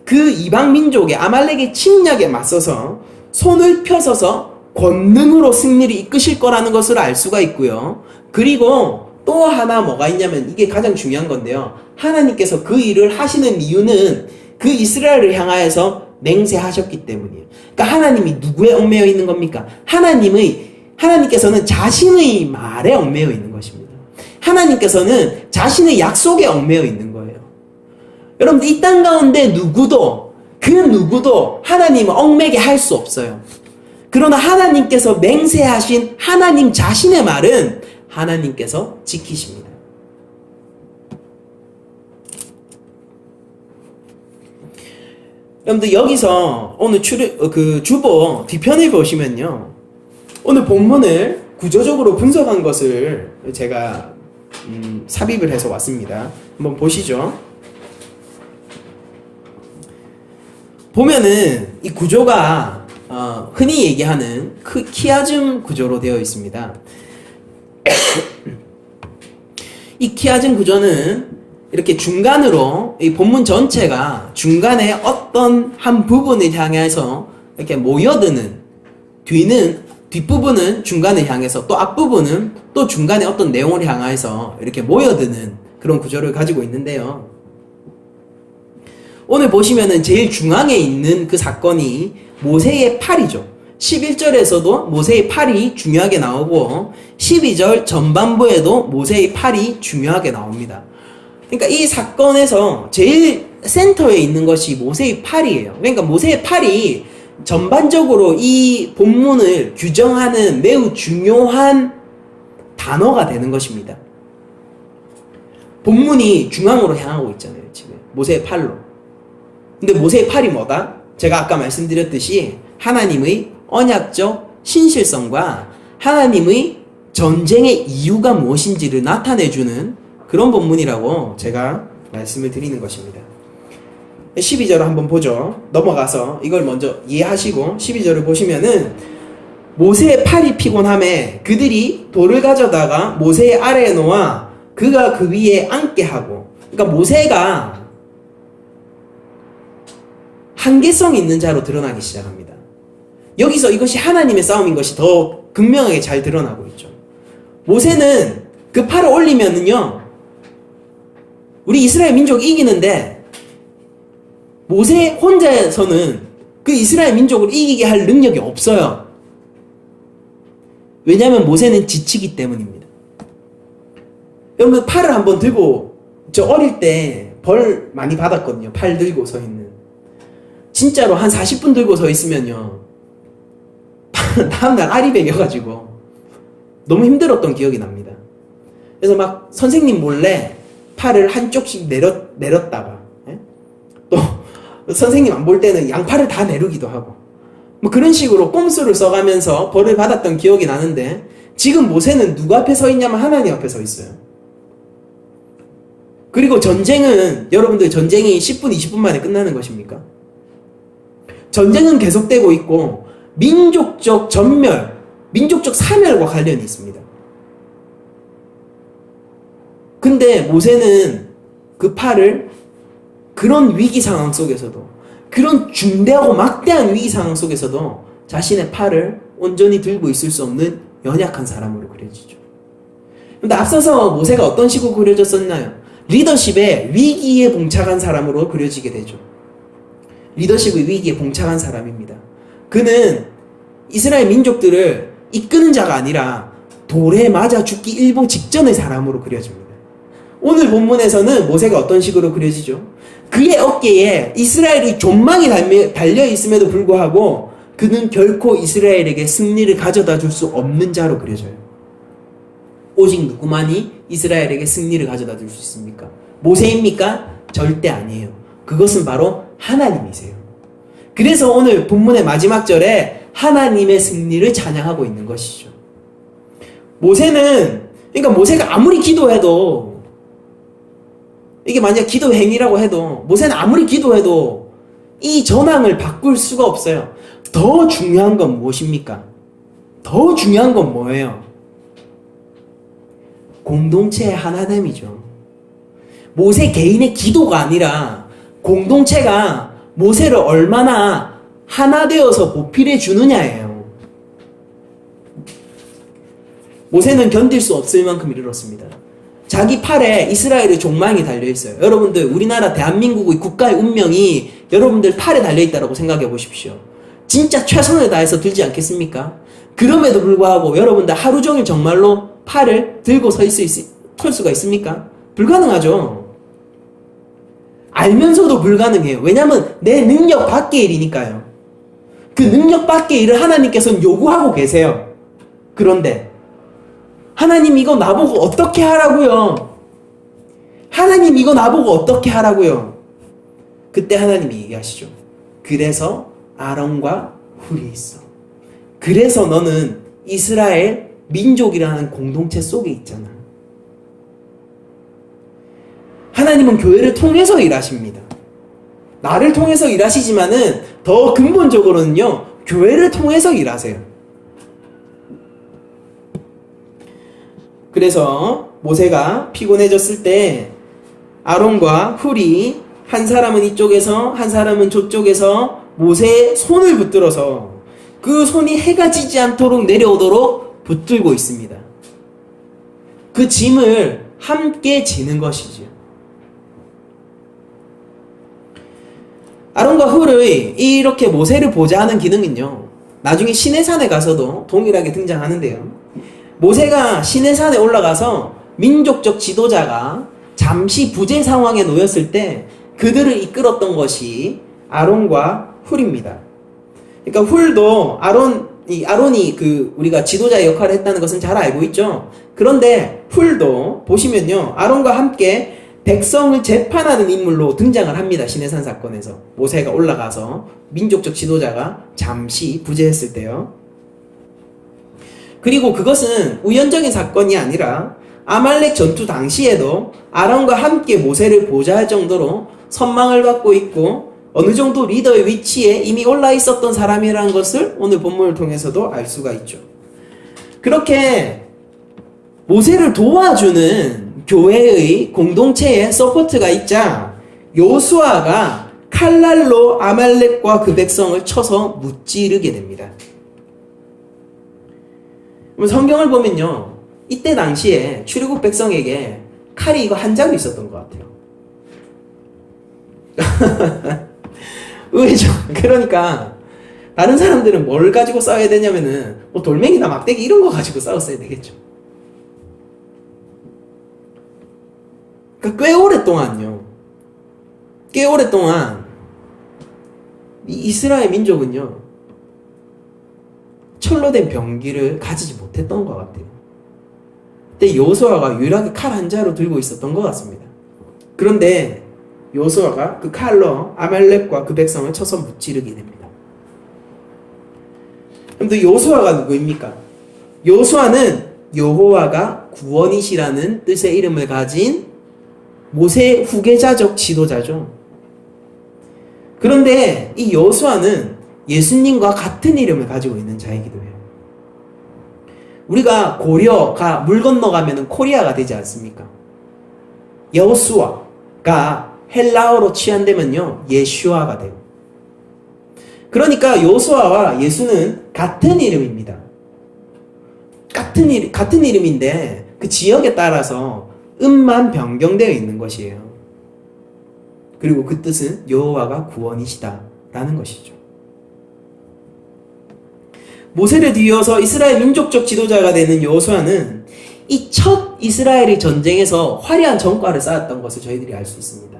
그 이방 민족의 아말렉의 침략에 맞서서 손을 펴서서 권능으로 승리를 이끄실 거라는 것을 알 수가 있고요. 그리고 또 하나 뭐가 있냐면, 이게 가장 중요한 건데요, 하나님께서 그 일을 하시는 이유는 그 이스라엘을 향하여서 맹세하셨기 때문이에요. 그러니까 하나님이 누구에 얽매여 있는 겁니까? 하나님께서는 자신의 말에 얽매여 있는 것입니다. 하나님께서는 자신의 약속에 얽매여 있는 거예요. 여러분들, 이 땅 가운데 그 누구도 하나님을 얽매게 할 수 없어요. 그러나 하나님께서 맹세하신 하나님 자신의 말은 하나님께서 지키십니다. 여러분들, 여기서 오늘 주보 뒤편을 보시면요, 오늘 본문을 구조적으로 분석한 것을 제가 삽입을 해서 왔습니다. 한번 보시죠. 보면은 이 구조가 흔히 얘기하는 키아즘 구조로 되어 있습니다. 이 키아즘 구조는 이렇게 중간으로, 이 본문 전체가 중간에 어떤 한 부분을 향해서 이렇게 모여드는, 뒷부분은 중간을 향해서, 또 앞부분은 또 중간에 어떤 내용을 향해서 이렇게 모여드는 그런 구조를 가지고 있는데요. 오늘 보시면은 제일 중앙에 있는 그 사건이 모세의 팔이죠. 11절에서도 모세의 팔이 중요하게 나오고 12절 전반부에도 모세의 팔이 중요하게 나옵니다. 그러니까 이 사건에서 제일 센터에 있는 것이 모세의 팔이에요. 그러니까 모세의 팔이 전반적으로 이 본문을 규정하는 매우 중요한 단어가 되는 것입니다. 본문이 중앙으로 향하고 있잖아요, 지금. 모세의 팔로. 근데 모세의 팔이 뭐다? 제가 아까 말씀드렸듯이 하나님의 언약적 신실성과 하나님의 전쟁의 이유가 무엇인지를 나타내주는 그런 본문이라고 제가 말씀을 드리는 것입니다. 12절을 한번 보죠. 넘어가서 이걸 먼저 이해하시고 12절을 보시면은 모세의 팔이 피곤함에 그들이 돌을 가져다가 모세의 아래에 놓아 그가 그 위에 앉게 하고, 그러니까 모세가 한계성 있는 자로 드러나기 시작합니다. 여기서 이것이 하나님의 싸움인 것이 더 극명하게 잘 드러나고 있죠. 모세는 그 팔을 올리면은요, 우리 이스라엘 민족이 이기는데 모세 혼자서는 그 이스라엘 민족을 이기게 할 능력이 없어요. 왜냐하면 모세는 지치기 때문입니다. 여러분, 팔을 한번 들고, 저 어릴 때 벌 많이 받았거든요. 팔 들고 서 있는. 진짜로 한 40분 들고 서 있으면요, 다음날 알이 베겨가지고 너무 힘들었던 기억이 납니다. 그래서 막 선생님 몰래 팔을 한쪽씩 내렸다가, 또 선생님 안 볼 때는 양팔을 다 내리기도 하고, 뭐 그런 식으로 꼼수를 써가면서 벌을 받았던 기억이 나는데, 지금 모세는 누구 앞에 서 있냐면 하나님 앞에 서 있어요. 그리고 전쟁은, 여러분들 전쟁이 10분, 20분 만에 끝나는 것입니까? 전쟁은 계속되고 있고 민족적 전멸, 민족적 사멸과 관련이 있습니다. 근데 모세는 그 팔을 그런 위기 상황 속에서도, 그런 중대하고 막대한 위기 상황 속에서도 자신의 팔을 온전히 들고 있을 수 없는 연약한 사람으로 그려지죠. 근데 앞서서 모세가 어떤 식으로 그려졌었나요? 리더십의 위기에 봉착한 사람으로 그려지게 되죠. 리더십의 위기에 봉착한 사람입니다. 그는 이스라엘 민족들을 이끄는 자가 아니라 돌에 맞아 죽기 일보 직전의 사람으로 그려집니다. 오늘 본문에서는 모세가 어떤 식으로 그려지죠? 그의 어깨에 이스라엘의 존망이 달려 있음에도 불구하고 그는 결코 이스라엘에게 승리를 가져다 줄 수 없는 자로 그려져요. 오직 누구만이 이스라엘에게 승리를 가져다 줄 수 있습니까? 모세입니까? 절대 아니에요. 그것은 바로 하나님이세요. 그래서 오늘 본문의 마지막 절에 하나님의 승리를 찬양하고 있는 것이죠. 모세는, 그러니까 모세가 아무리 기도해도, 이게 만약 기도 행위라고 해도, 모세는 아무리 기도해도 이 전황을 바꿀 수가 없어요. 더 중요한 건 무엇입니까? 더 중요한 건 뭐예요? 공동체의 하나됨이죠. 모세 개인의 기도가 아니라 공동체가 모세를 얼마나 하나 되어서 보필해 주느냐예요. 모세는 견딜 수 없을 만큼 이르렀습니다. 자기 팔에 이스라엘의 종망이 달려있어요. 여러분들, 우리나라 대한민국의 국가의 운명이 여러분들 팔에 달려있다고 생각해 보십시오. 진짜 최선을 다해서 들지 않겠습니까? 그럼에도 불구하고 여러분들 하루 종일 정말로 팔을 들고 설 수가 있습니까? 불가능하죠. 알면서도 불가능해요. 왜냐하면 내 능력 밖의 일이니까요. 그 능력 밖의 일을 하나님께서는 요구하고 계세요. 그런데 하나님 이거 나보고 어떻게 하라고요? 하나님 이거 나보고 어떻게 하라고요? 그때 하나님이 얘기하시죠. 그래서 아론과 훌이 있어. 그래서 너는 이스라엘 민족이라는 공동체 속에 있잖아. 하나님은 교회를 통해서 일하십니다. 나를 통해서 일하시지만은 더 근본적으로는요, 교회를 통해서 일하세요. 그래서 모세가 피곤해졌을 때 아론과 훌이 한 사람은 이쪽에서 한 사람은 저쪽에서 모세의 손을 붙들어서 그 손이 해가 지지 않도록 내려오도록 붙들고 있습니다. 그 짐을 함께 지는 것이지요. 아론과 훌의 이렇게 모세를 보좌 하는 기능은요, 나중에 시내산에 가서도 동일하게 등장하는데요. 모세가 시내산에 올라가서 민족적 지도자가 잠시 부재 상황에 놓였을 때 그들을 이끌었던 것이 아론과 훌입니다. 그러니까 훌도 아론이 우리가 지도자의 역할을 했다는 것은 잘 알고 있죠. 그런데 훌도 보시면요, 아론과 함께 백성을 재판하는 인물로 등장을 합니다. 시내산 사건에서 모세가 올라가서 민족적 지도자가 잠시 부재했을 때요. 그리고 그것은 우연적인 사건이 아니라 아말렉 전투 당시에도 아론과 함께 모세를 보좌할 정도로 선망을 받고 있고 어느 정도 리더의 위치에 이미 올라 있었던 사람이라는 것을 오늘 본문을 통해서도 알 수가 있죠. 그렇게 모세를 도와주는 교회의 공동체에 서포트가 있자 여호수아가 칼날로 아말렉과 그 백성을 쳐서 무찌르게 됩니다. 성경을 보면요, 이때 당시에 출애굽 백성에게 칼이 이거 한 자루 있었던 것 같아요. 의외죠. 그러니까 다른 사람들은 뭘 가지고 싸워야 되냐면은 뭐 돌멩이나 막대기 이런 거 가지고 싸웠어야 되겠죠. 그러니까 꽤 오랫동안 이 이스라엘 민족은요, 철로 된 병기를 가지지 못했던 것 같아요. 그때 여호수아가 유일하게 칼 한 자루 들고 있었던 것 같습니다. 그런데 여호수아가 그 칼로 아말렉과 그 백성을 쳐서 무찌르게 됩니다. 그럼 또 여호수아가 누구입니까? 여호수아는 여호와가 구원이시라는 뜻의 이름을 가진 모세 후계자적 지도자죠. 그런데 이 여호수아는 예수님과 같은 이름을 가지고 있는 자이기도 해요. 우리가 고려가 물 건너가면 코리아가 되지 않습니까? 여호수아가 헬라어로 취한되면요, 예슈아가 돼요. 그러니까 여호수아와 예수는 같은 이름입니다. 같은 이름인데 그 지역에 따라서 음만 변경되어 있는 것이에요. 그리고 그 뜻은 여호와가 구원이시다라는 것이죠. 모세를 뒤이어서 이스라엘 민족적 지도자가 되는 여호수아는 이 첫 이스라엘의 전쟁에서 화려한 전과를 쌓았던 것을 저희들이 알 수 있습니다.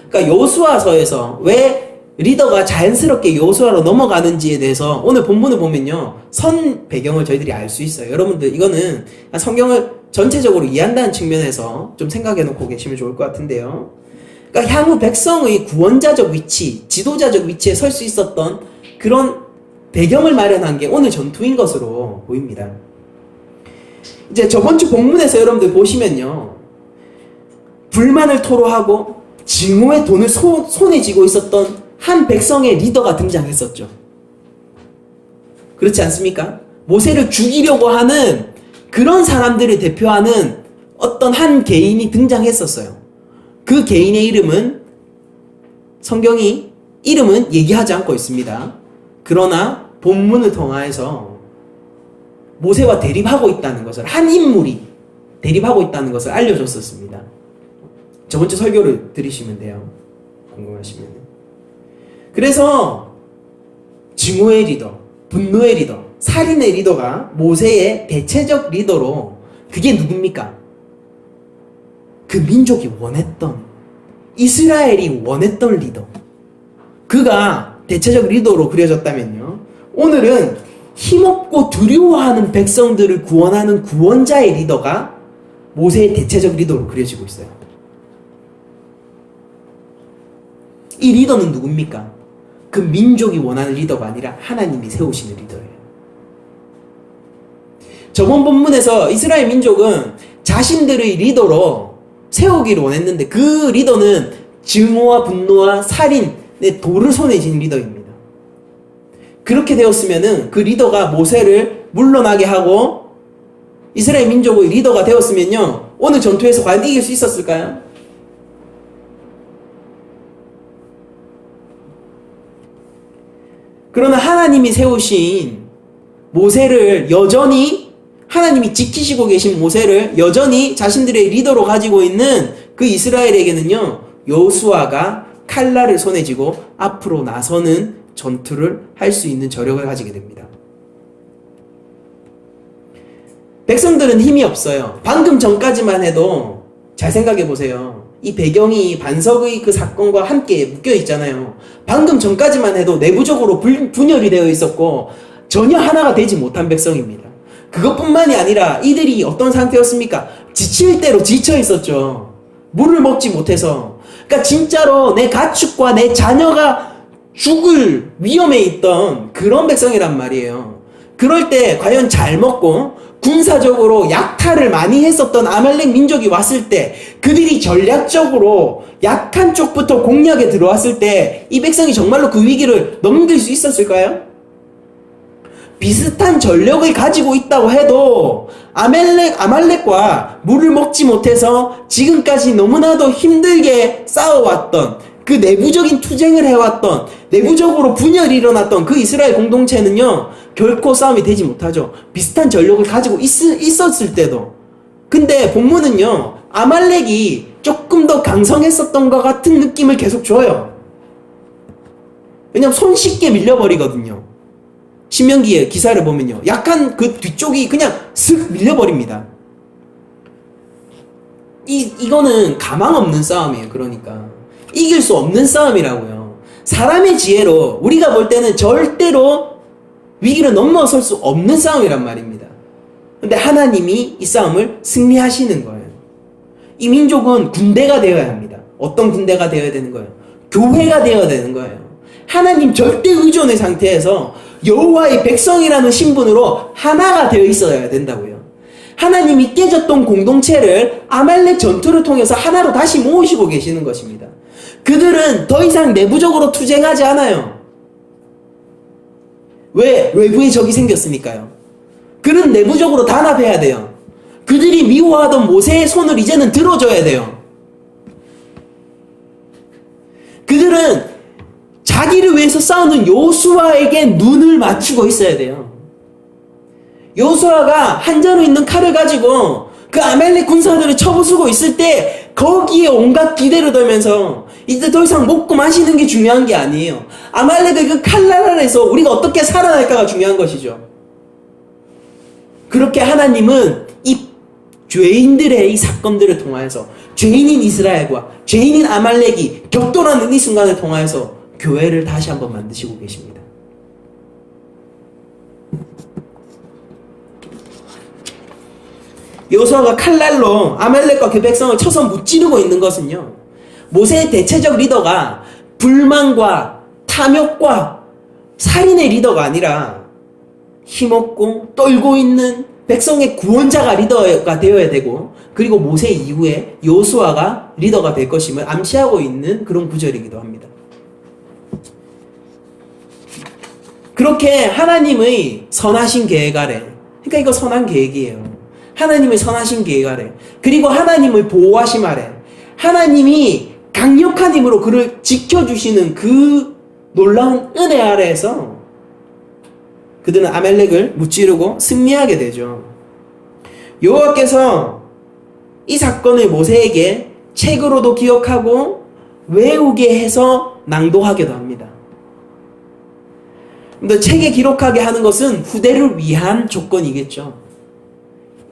그러니까 여호수아서에서 왜 리더가 자연스럽게 여호수아로 넘어가는지에 대해서 오늘 본문을 보면요, 선 배경을 저희들이 알 수 있어요. 여러분들 이거는 성경을 전체적으로 이해한다는 측면에서 좀 생각해 놓고 계시면 좋을 것 같은데요. 그러니까 향후 백성의 구원자적 위치, 지도자적 위치에 설 수 있었던 그런 배경을 마련한 게 오늘 전투인 것으로 보입니다. 이제 저번 주 본문에서 여러분들 보시면요, 불만을 토로하고 증오의 돈을 손에 쥐고 있었던 한 백성의 리더가 등장했었죠. 그렇지 않습니까? 모세를 죽이려고 하는 그런 사람들을 대표하는 어떤 한 개인이 등장했었어요. 그 개인의 이름은 성경이 이름은 얘기하지 않고 있습니다. 그러나 본문을 통하여서 모세와 대립하고 있다는 것을, 한 인물이 대립하고 있다는 것을 알려줬었습니다. 저번 주 설교를 들으시면 돼요. 궁금하시면. 그래서 증오의 리더, 분노의 리더, 살인의 리더가 모세의 대체적 리더로, 그게 누굽니까? 그 민족이 원했던, 이스라엘이 원했던 리더, 그가 대체적 리더로 그려졌다면요, 오늘은 힘없고 두려워하는 백성들을 구원하는 구원자의 리더가 모세의 대체적 리더로 그려지고 있어요. 이 리더는 누굽니까? 그 민족이 원하는 리더가 아니라 하나님이 세우시는 리더예요. 저번 본문에서 이스라엘 민족은 자신들의 리더로 세우기를 원했는데 그 리더는 증오와 분노와 살인의 돌을 손에 쥔 리더입니다. 그렇게 되었으면은 그 리더가 모세를 물러나게 하고 이스라엘 민족의 리더가 되었으면요, 오늘 전투에서 과연 이길 수 있었을까요? 그러나 하나님이 세우신 모세를 여전히, 하나님이 지키시고 계신 모세를 여전히 자신들의 리더로 가지고 있는 그 이스라엘에게는요, 여호수아가 칼날을 손에 쥐고 앞으로 나서는 전투를 할 수 있는 저력을 가지게 됩니다. 백성들은 힘이 없어요. 방금 전까지만 해도 잘 생각해 보세요. 이 배경이 반석의 그 사건과 함께 묶여 있잖아요. 방금 전까지만 해도 내부적으로 분열이 되어 있었고 전혀 하나가 되지 못한 백성입니다. 그것뿐만이 아니라 이들이 어떤 상태였습니까? 지칠 대로 지쳐 있었죠. 물을 먹지 못해서. 그러니까 진짜로 내 가축과 내 자녀가 죽을 위험에 있던 그런 백성이란 말이에요. 그럴 때 과연 잘 먹고 군사적으로 약탈을 많이 했었던 아말렉 민족이 왔을 때 그들이 전략적으로 약한 쪽부터 공략에 들어왔을 때 이 백성이 정말로 그 위기를 넘길 수 있었을까요? 비슷한 전력을 가지고 있다고 해도 아말렉과 물을 먹지 못해서 지금까지 너무나도 힘들게 싸워왔던 그 내부적인 투쟁을 해왔던 내부적으로 분열이 일어났던 그 이스라엘 공동체는요 결코 싸움이 되지 못하죠. 비슷한 전력을 가지고 있었을 때도. 근데 본문은요 아말렉이 조금 더 강성했었던 것 같은 느낌을 계속 줘요. 왜냐면 손쉽게 밀려버리거든요. 신명기의 기사를 보면요 약간 그 뒤쪽이 그냥 슥 밀려버립니다. 이거는 가망 없는 싸움이에요. 그러니까 이길 수 없는 싸움이라고요. 사람의 지혜로 우리가 볼 때는 절대로 위기를 넘어설 수 없는 싸움이란 말입니다. 근데 하나님이 이 싸움을 승리하시는 거예요. 이 민족은 군대가 되어야 합니다. 어떤 군대가 되어야 되는 거예요? 교회가 되어야 되는 거예요. 하나님 절대 의존의 상태에서 여호와의 백성이라는 신분으로 하나가 되어 있어야 된다고요. 하나님이 깨졌던 공동체를 아말렉 전투를 통해서 하나로 다시 모으시고 계시는 것입니다. 그들은 더 이상 내부적으로 투쟁하지 않아요. 왜? 외부에 적이 생겼으니까요. 그는 내부적으로 단합해야 돼요. 그들이 미워하던 모세의 손을 이제는 들어줘야 돼요. 그들은 자기를 위해서 싸우는 여호수아에게 눈을 맞추고 있어야 돼요. 여호수아가 한자로 있는 칼을 가지고 그 아말렉 군사들을 쳐부수고 있을 때 거기에 온갖 기대를 걸면서 이제 더 이상 먹고 마시는 게 중요한 게 아니에요. 아말렉의 그 칼날 아래서 우리가 어떻게 살아날까가 중요한 것이죠. 그렇게 하나님은 이 죄인들의 이 사건들을 통하여서 죄인인 이스라엘과 죄인인 아말렉이 격돌하는 이 순간을 통하여서 교회를 다시 한번 만드시고 계십니다. 여호수아가 칼날로 아말렉과 그 백성을 쳐서 무찌르고 있는 것은요 모세의 대체적 리더가 불만과 탐욕과 살인의 리더가 아니라 힘없고 떨고 있는 백성의 구원자가 리더가 되어야 되고 그리고 모세 이후에 여호수아가 리더가 될 것임을 암시하고 있는 그런 구절이기도 합니다. 그렇게 하나님의 선하신 계획 아래, 그러니까 이거 선한 계획이에요. 하나님의 선하신 계획 아래, 그리고 하나님의 보호하심 아래, 하나님이 강력한 힘으로 그를 지켜주시는 그 놀라운 은혜 아래에서 그들은 아말렉을 무찌르고 승리하게 되죠. 여호와께서 이 사건을 모세에게 책으로도 기억하고 외우게 해서 낭독하기도 합니다. 근데 책에 기록하게 하는 것은 후대를 위한 조건이겠죠.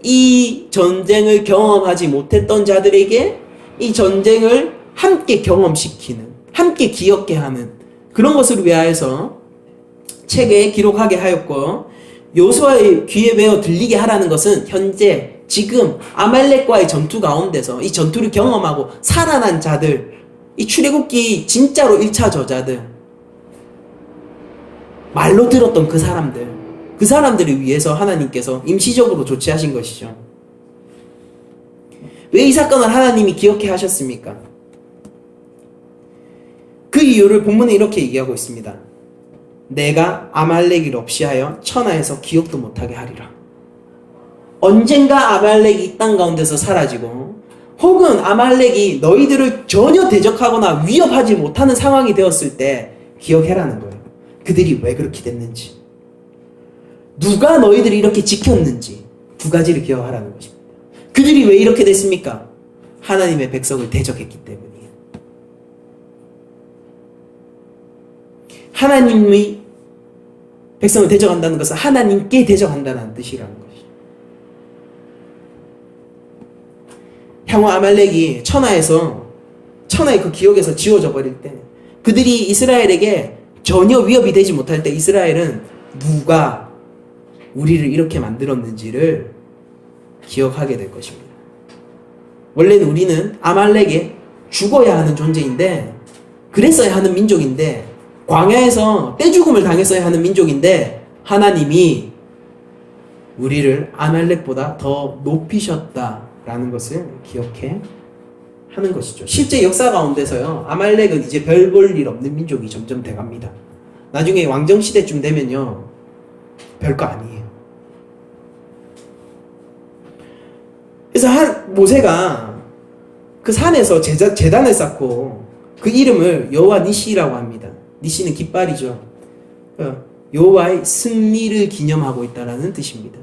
이 전쟁을 경험하지 못했던 자들에게 이 전쟁을 함께 경험시키는, 함께 기억게 하는 그런 것을 위하여서 책에 기록하게 하였고, 여호수아의 귀에 베어 들리게 하라는 것은 현재 지금 아말렉과의 전투 가운데서 이 전투를 경험하고 살아난 자들, 이 출애굽기 진짜로 1차 저자들, 말로 들었던 그 사람들을 위해서 하나님께서 임시적으로 조치하신 것이죠. 왜 이 사건을 하나님이 기억해 하셨습니까? 그 이유를 본문에 이렇게 얘기하고 있습니다. 내가 아말렉을 없이하여 천하에서 기억도 못하게 하리라. 언젠가 아말렉이 이 땅 가운데서 사라지고 혹은 아말렉이 너희들을 전혀 대적하거나 위협하지 못하는 상황이 되었을 때 기억해라는 거예요. 그들이 왜 그렇게 됐는지, 누가 너희들을 이렇게 지켰는지 두 가지를 기억하라는 것입니다. 그들이 왜 이렇게 됐습니까? 하나님의 백성을 대적했기 때문이에요. 하나님의 백성을 대적한다는 것은 하나님께 대적한다는 뜻이라는 것이죠. 향후 아말렉이 천하의 그 기억에서 지워져 버릴 때, 그들이 이스라엘에게 전혀 위협이 되지 못할 때 이스라엘은 누가 우리를 이렇게 만들었는지를 기억하게 될 것입니다. 원래는 우리는 아말렉에 죽어야 하는 존재인데, 그랬어야 하는 민족인데, 광야에서 떼죽음을 당했어야 하는 민족인데, 하나님이 우리를 아말렉보다 더 높이셨다라는 것을 기억해 하는 것이죠. 실제 역사 가운데서요, 아말렉은 이제 별 볼 일 없는 민족이 점점 돼갑니다. 나중에 왕정시대쯤 되면요, 별거 아니에요. 그래서 모세가 그 산에서 제단을 쌓고 그 이름을 여호와 니시라고 합니다. 니시는 깃발이죠. 여호와의 승리를 기념하고 있다라는 뜻입니다.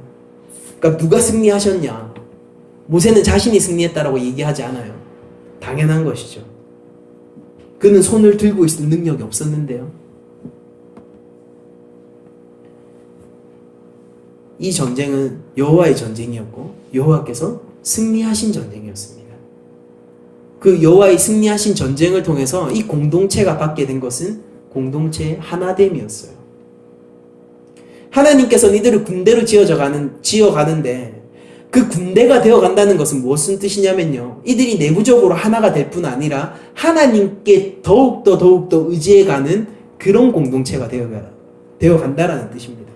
그러니까 누가 승리하셨냐? 모세는 자신이 승리했다라고 얘기하지 않아요. 당연한 것이죠. 그는 손을 들고 있을 능력이 없었는데요. 이 전쟁은 여호와의 전쟁이었고 여호와께서 승리하신 전쟁이었습니다. 그 여호와의 승리하신 전쟁을 통해서 이 공동체가 받게 된 것은 공동체의 하나됨이었어요. 하나님께서 이들을 군대로 지어가는데 그 군대가 되어간다는 것은 무슨 뜻이냐면요, 이들이 내부적으로 하나가 될 뿐 아니라 하나님께 더욱더 의지해가는 그런 공동체가 되어간다라는 뜻입니다.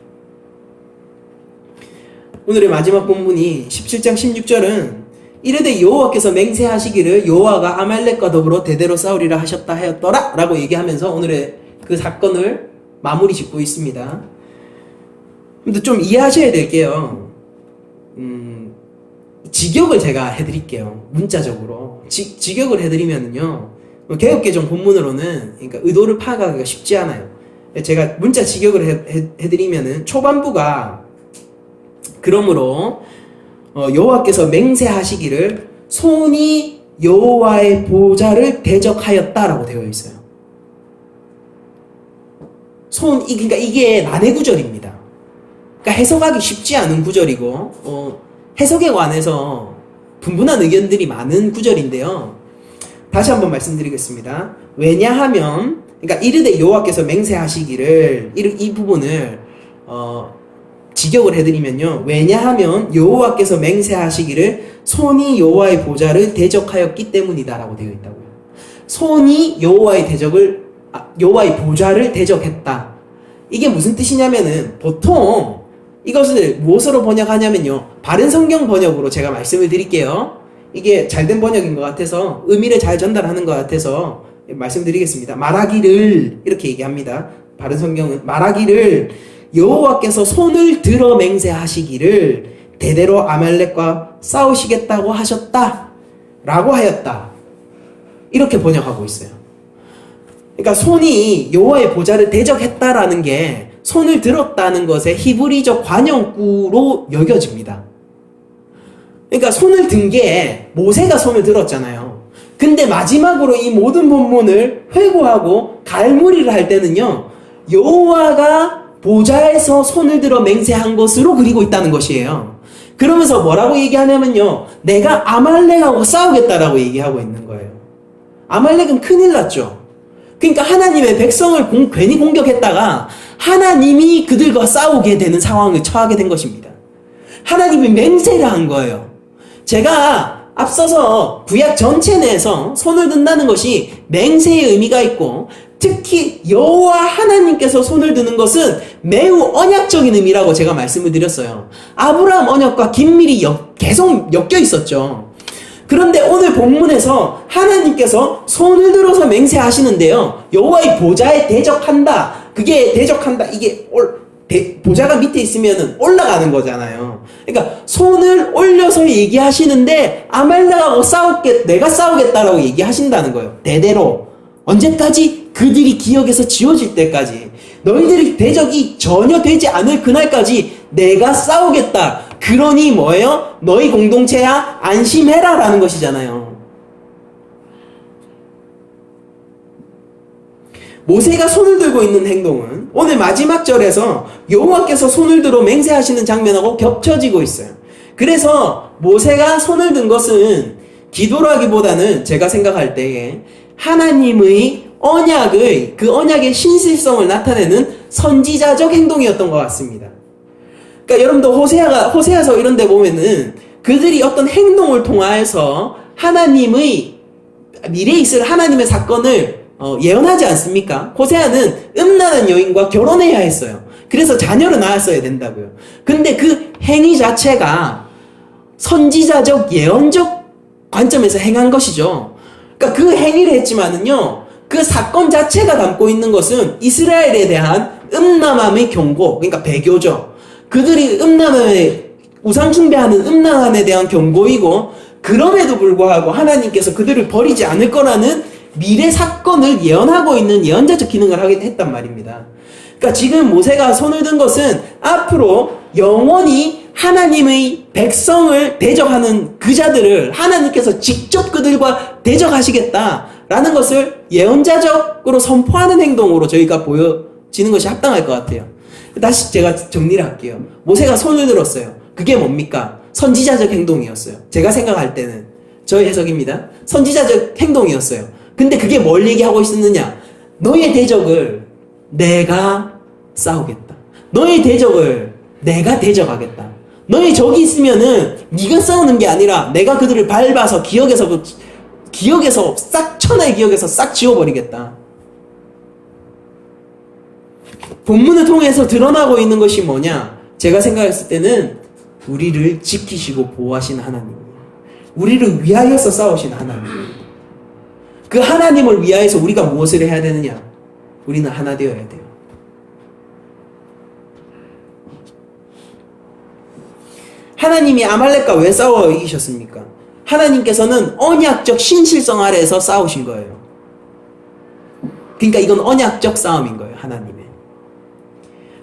오늘의 마지막 본문이 17장 16절은 이르되 여호와께서 맹세하시기를 여호와가 아말렉과 더불어 대대로 싸우리라 하셨다 하였더라 라고 얘기하면서 오늘의 그 사건을 마무리 짓고 있습니다. 근데 좀 이해하셔야 될게요. 직역을 제가 해드릴게요. 문자적으로 직역을 해드리면은요, 개역개정 본문으로는 그러니까 의도를 파악하기가 쉽지 않아요. 제가 문자 직역을 해드리면은 초반부가 그러므로 여호와께서 맹세하시기를 손이 여호와의 보좌를 대적하였다라고 되어 있어요. 그러니까 이게 난해 구절입니다. 그러니까 해석하기 쉽지 않은 구절이고 해석에 관해서 분분한 의견들이 많은 구절인데요. 다시 한번 말씀드리겠습니다. 왜냐하면 그러니까 이르되 여호와께서 맹세하시기를 이 부분을 직역을 해드리면요, 왜냐하면 여호와께서 맹세하시기를 손이 여호와의 보좌를 대적하였기 때문이다라고 되어 있다고요. 손이 여호와의 보좌를 대적했다. 이게 무슨 뜻이냐면은 보통 이것을 무엇으로 번역하냐면요, 바른 성경 번역으로 제가 말씀을 드릴게요. 이게 잘된 번역인 것 같아서 의미를 잘 전달하는 것 같아서 말씀드리겠습니다. 말하기를 이렇게 얘기합니다. 바른 성경은 말하기를 여호와께서 손을 들어 맹세하시기를 대대로 아말렉과 싸우시겠다고 하셨다 라고 하였다, 이렇게 번역하고 있어요. 그러니까 손이 여호와의 보좌를 대적했다라는 게 손을 들었다는 것의 히브리적 관용구로 여겨집니다. 그러니까 손을 든 게 모세가 손을 들었잖아요. 근데 마지막으로 이 모든 본문을 회고하고 갈무리를 할 때는요, 여호와가 보좌에서 손을 들어 맹세한 것으로 그리고 있다는 것이에요. 그러면서 뭐라고 얘기하냐면요, 내가 아말렉하고 싸우겠다라고 얘기하고 있는 거예요. 아말렉은 큰일 났죠. 그러니까 하나님의 백성을 괜히 공격했다가 하나님이 그들과 싸우게 되는 상황을 처하게 된 것입니다. 하나님이 맹세를 한 거예요. 제가 앞서서 구약 전체 내에서 손을 든다는 것이 맹세의 의미가 있고, 특히 여호와 하나님께서 손을 드는 것은 매우 언약적인 의미라고 제가 말씀을 드렸어요. 아브라함 언약과 긴밀히 계속 엮여 있었죠. 그런데 오늘 본문에서 하나님께서 손을 들어서 맹세하시는데요, 여호와의 보좌에 대적한다. 그게 대적한다. 이게 보좌가 밑에 있으면 올라가는 거잖아요. 그러니까 손을 올려서 얘기하시는데 아말렉하고 내가 싸우겠다라고 얘기하신다는 거예요. 대대로. 언제까지? 그들이 기억에서 지워질 때까지. 너희들이 대적이 전혀 되지 않을 그날까지 내가 싸우겠다. 그러니 뭐예요? 너희 공동체야, 안심해라 라는 것이잖아요. 모세가 손을 들고 있는 행동은 오늘 마지막 절에서 여호와께서 손을 들어 맹세하시는 장면하고 겹쳐지고 있어요. 그래서 모세가 손을 든 것은 기도라기보다는 제가 생각할 때에 하나님의 그 언약의 신실성을 나타내는 선지자적 행동이었던 것 같습니다. 그러니까 여러분도 호세아서 이런 데 보면은 그들이 어떤 행동을 통하여서 하나님의 미래에 있을 하나님의 사건을 예언하지 않습니까? 호세아는 음란한 여인과 결혼해야 했어요. 그래서 자녀를 낳았어야 된다고요. 근데 그 행위 자체가 선지자적 예언적 관점에서 행한 것이죠. 그러니까 그 행위를 했지만은요, 그 사건 자체가 담고 있는 것은 이스라엘에 대한 음란함의 경고, 그러니까 배교죠. 그들이 우상 숭배하는 음란함에 대한 경고이고, 그럼에도 불구하고 하나님께서 그들을 버리지 않을 거라는 미래 사건을 예언하고 있는 예언자적 기능을 하긴 했단 말입니다. 그러니까 지금 모세가 손을 든 것은 앞으로 영원히 하나님의 백성을 대적하는 그 자들을 하나님께서 직접 그들과 대적하시겠다라는 것을 예언자적으로 선포하는 행동으로 저희가 보여지는 것이 합당할 것 같아요. 다시 제가 정리를 할게요. 모세가 손을 들었어요. 그게 뭡니까? 선지자적 행동이었어요. 제가 생각할 때는 저의 해석입니다. 선지자적 행동이었어요. 근데 그게 뭘 얘기하고 있었느냐? 너의 대적을 내가 싸우겠다. 너의 대적을 내가 대적하겠다. 너의 적이 있으면은 네가 싸우는 게 아니라 내가 그들을 밟아서 기억에서 싹 천하의 기억에서 싹 지워버리겠다. 본문을 통해서 드러나고 있는 것이 뭐냐? 제가 생각했을 때는 우리를 지키시고 보호하시는 하나님, 우리를 위하여서 싸우시는 하나님, 그 하나님을 위하여서 우리가 무엇을 해야 되느냐? 우리는 하나 되어야 돼요. 하나님이 아말렉과 왜 싸워 이기셨습니까? 하나님께서는 언약적 신실성 아래에서 싸우신 거예요. 그러니까 이건 언약적 싸움인 거예요.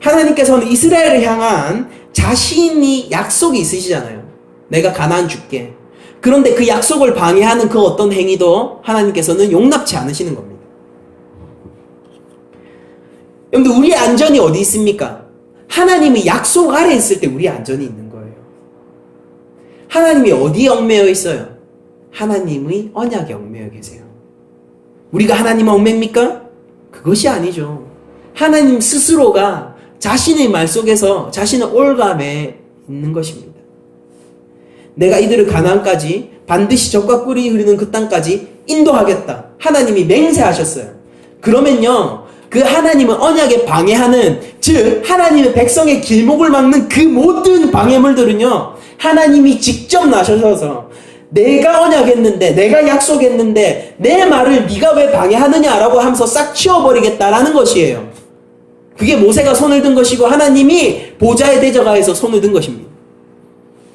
하나님께서는 이스라엘을 향한 자신이 약속이 있으시잖아요. 내가 가나안 줄게. 그런데 그 약속을 방해하는 그 어떤 행위도 하나님께서는 용납치 않으시는 겁니다. 여러분들, 우리의 안전이 어디 있습니까? 하나님의 약속 아래 있을 때 우리의 안전이 있는 거예요. 하나님이 어디에 얽매여 있어요? 하나님의 언약에 얽매여 계세요. 우리가 하나님을 얽매입니까? 그것이 아니죠. 하나님 스스로가 자신의 말 속에서 자신의 올감에 있는 것입니다. 내가 이들을 가나안까지 반드시 젖과 꿀이 흐르는 그 땅까지 인도하겠다. 하나님이 맹세하셨어요. 그러면요, 그 하나님은 언약에 방해하는, 즉 하나님의 백성의 길목을 막는 그 모든 방해물들은요, 하나님이 직접 나서셔서 내가 언약했는데, 내가 약속했는데 내 말을 네가 왜 방해하느냐라고 하면서 싹 치워버리겠다라는 것이에요. 그게 모세가 손을 든 것이고 하나님이 보좌의 대적하에서 손을 든 것입니다.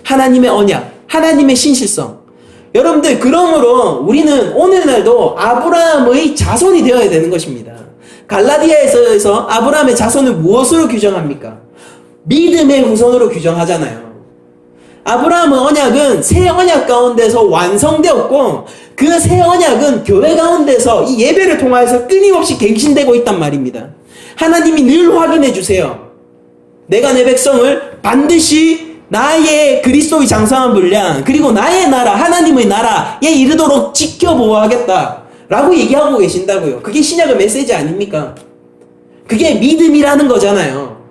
하나님의 언약, 하나님의 신실성. 여러분들, 그러므로 우리는 오늘날도 아브라함의 자손이 되어야 되는 것입니다. 갈라디아에서 아브라함의 자손을 무엇으로 규정합니까? 믿음의 후손으로 규정하잖아요. 아브라함의 언약은 새 언약 가운데서 완성되었고, 그 새 언약은 교회 가운데서 이 예배를 통해서 끊임없이 갱신되고 있단 말입니다. 하나님이 늘 확인해 주세요. 내가 내 백성을 반드시 나의 그리스도의 장성한 분량, 그리고 나의 나라, 하나님의 나라에 이르도록 지켜 보호하겠다 라고 얘기하고 계신다고요. 그게 신약의 메시지 아닙니까? 그게 믿음이라는 거잖아요.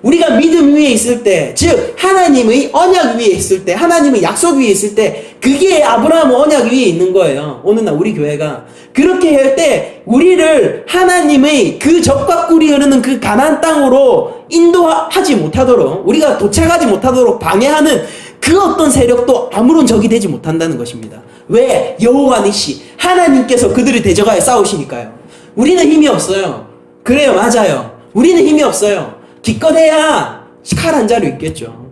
우리가 믿음 위에 있을 때, 즉 하나님의 언약 위에 있을 때, 하나님의 약속 위에 있을 때, 그게 아브라함 언약 위에 있는 거예요. 오늘날 우리 교회가 그렇게 할 때 우리를 하나님의 그 젖과 꿀이 흐르는 그 가나안 땅으로 인도하지 못하도록, 우리가 도착하지 못하도록 방해하는 그 어떤 세력도 아무런 적이 되지 못한다는 것입니다. 왜? 여호와 니시, 하나님께서 그들을 대적하여 싸우시니까요. 우리는 힘이 없어요. 그래요, 맞아요. 우리는 힘이 없어요. 기껏해야 칼 한 자루 있겠죠.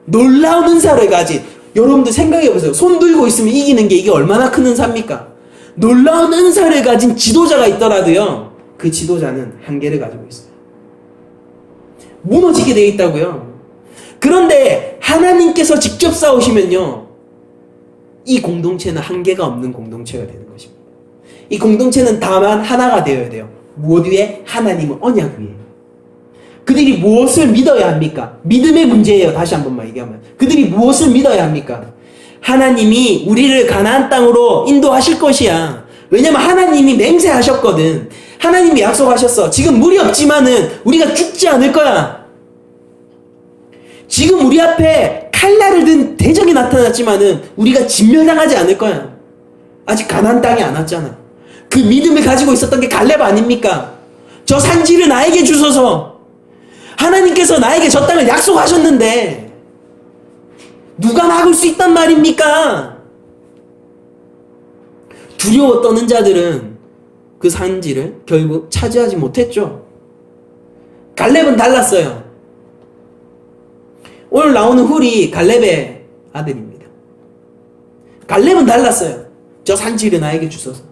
놀라운 은사를 가진, 여러분들 생각해보세요. 손 들고 있으면 이기는 게 이게 얼마나 큰 은사입니까? 놀라운 은사를 가진 지도자가 있더라도요, 그 지도자는 한계를 가지고 있어요. 무너지게 되어 있다고요. 그런데 하나님께서 직접 싸우시면요, 이 공동체는 한계가 없는 공동체가 되는 것입니다. 이 공동체는 다만 하나가 되어야 돼요. 무엇 위에? 하나님의 언약 위에. 그들이 무엇을 믿어야 합니까? 믿음의 문제예요. 다시 한 번만 얘기하면, 그들이 무엇을 믿어야 합니까? 하나님이 우리를 가나안 땅으로 인도하실 것이야. 왜냐면 하나님이 맹세하셨거든. 하나님이 약속하셨어. 지금 물이 없지만은 우리가 죽지 않을 거야. 지금 우리 앞에 칼날을 든 대적이 나타났지만은 우리가 진멸당하지 않을 거야. 아직 가나안 땅이 안 왔잖아. 그 믿음을 가지고 있었던 게 갈렙 아닙니까? 저 산지를 나에게 주소서. 하나님께서 나에게 저 땅을 약속하셨는데 누가 막을 수 있단 말입니까? 두려워 떠는 자들은 그 산지를 결국 차지하지 못했죠. 갈렙은 달랐어요. 오늘 나오는 훌이 갈렙의 아들입니다. 갈렙은 달랐어요. 저 산지를 나에게 주소서.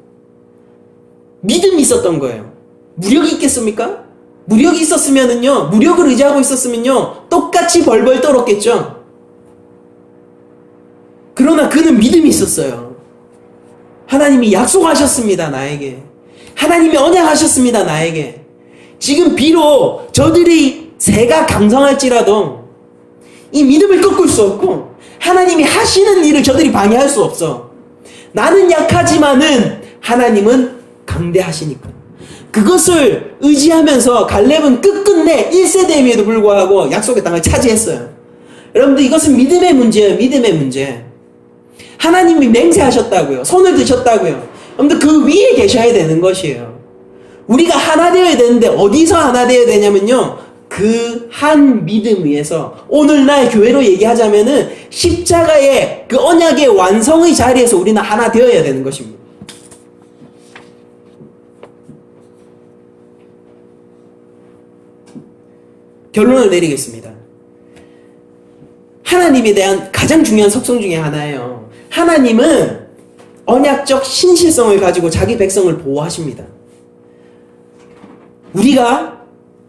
믿음이 있었던 거예요. 무력이 있겠습니까? 무력이 있었으면은요, 무력을 의지하고 있었으면요, 똑같이 벌벌 떨었겠죠. 그러나 그는 믿음이 있었어요. 하나님이 약속하셨습니다, 나에게. 하나님이 언약하셨습니다, 나에게. 지금 비록 저들이 새가 강성할지라도 이 믿음을 꺾을 수 없고 하나님이 하시는 일을 저들이 방해할 수 없어. 나는 약하지만은 하나님은 강대하시니까. 그것을 의지하면서 갈렙은 끝끝내 1세대임에도 불구하고 약속의 땅을 차지했어요. 여러분들 이것은 믿음의 문제예요. 믿음의 문제. 하나님이 맹세하셨다고요. 손을 드셨다고요. 여러분들 그 위에 계셔야 되는 것이에요. 우리가 하나 되어야 되는데 어디서 하나 되어야 되냐면요, 그 한 믿음 위에서. 오늘날 교회로 얘기하자면은 십자가의 그 언약의 완성의 자리에서 우리는 하나 되어야 되는 것입니다. 결론을 내리겠습니다. 하나님에 대한 가장 중요한 속성 중에 하나예요. 하나님은 언약적 신실성을 가지고 자기 백성을 보호하십니다. 우리가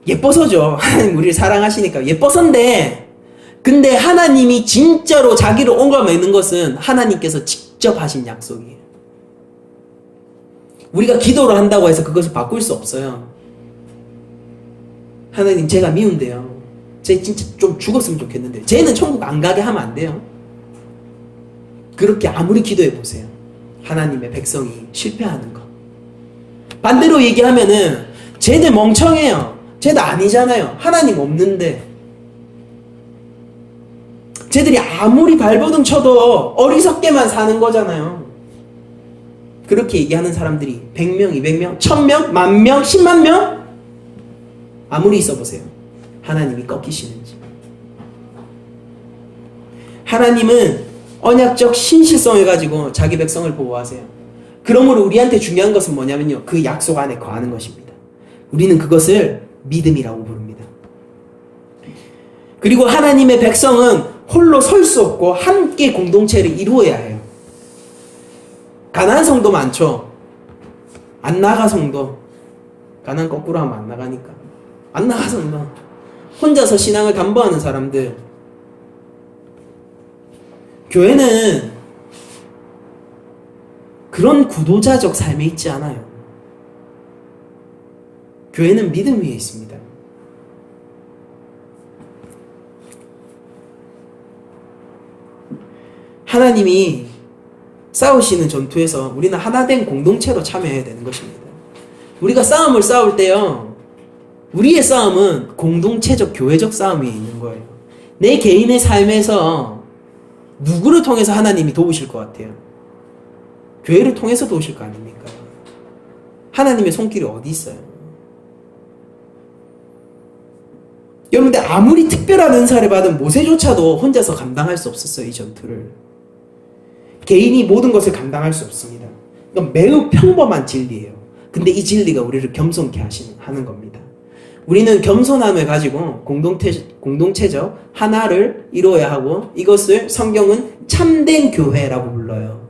예뻐서죠. 하나님 우리를 사랑하시니까 예뻐서인데, 근데 하나님이 진짜로 자기를 옹감매는 것은 하나님께서 직접 하신 약속이에요. 우리가 기도를 한다고 해서 그것을 바꿀 수 없어요. 하나님 제가 미운데요, 쟤 진짜 좀 죽었으면 좋겠는데 쟤는 천국 안 가게 하면 안 돼요. 그렇게 아무리 기도해 보세요. 하나님의 백성이 실패하는 거. 반대로 얘기하면은 쟤들 멍청해요. 쟤들 아니잖아요. 하나님 없는데. 쟤들이 아무리 발버둥 쳐도 어리석게만 사는 거잖아요. 그렇게 얘기하는 사람들이 100명, 200명, 1000명, 10,000명, 10만 명? 아무리 있어보세요. 하나님이 꺾이시는지. 하나님은 언약적 신실성을 가지고 자기 백성을 보호하세요. 그러므로 우리한테 중요한 것은 뭐냐면요, 그 약속 안에 거하는 것입니다. 우리는 그것을 믿음이라고 부릅니다. 그리고 하나님의 백성은 홀로 설 수 없고 함께 공동체를 이루어야 해요. 가난한 성도 많죠. 안 나가 성도. 가난 거꾸로 하면 안 나가니까. 안 나가 성도. 혼자서 신앙을 담보하는 사람들. 교회는 그런 구도자적 삶에 있지 않아요. 교회는 믿음 위에 있습니다. 하나님이 싸우시는 전투에서 우리는 하나된 공동체로 참여해야 되는 것입니다. 우리가 싸움을 싸울 때요, 우리의 싸움은 공동체적 교회적 싸움이 있는 거예요. 내 개인의 삶에서 누구를 통해서 하나님이 도우실 것 같아요? 교회를 통해서 도우실 거 아닙니까? 하나님의 손길이 어디 있어요? 여러분들 아무리 특별한 은사를 받은 모세조차도 혼자서 감당할 수 없었어요. 이 전투를. 개인이 모든 것을 감당할 수 없습니다. 이건 매우 평범한 진리예요. 근데 이 진리가 우리를 겸손케 하는 겁니다. 우리는 겸손함을 가지고 공동체적 하나를 이루어야 하고, 이것을 성경은 참된 교회라고 불러요.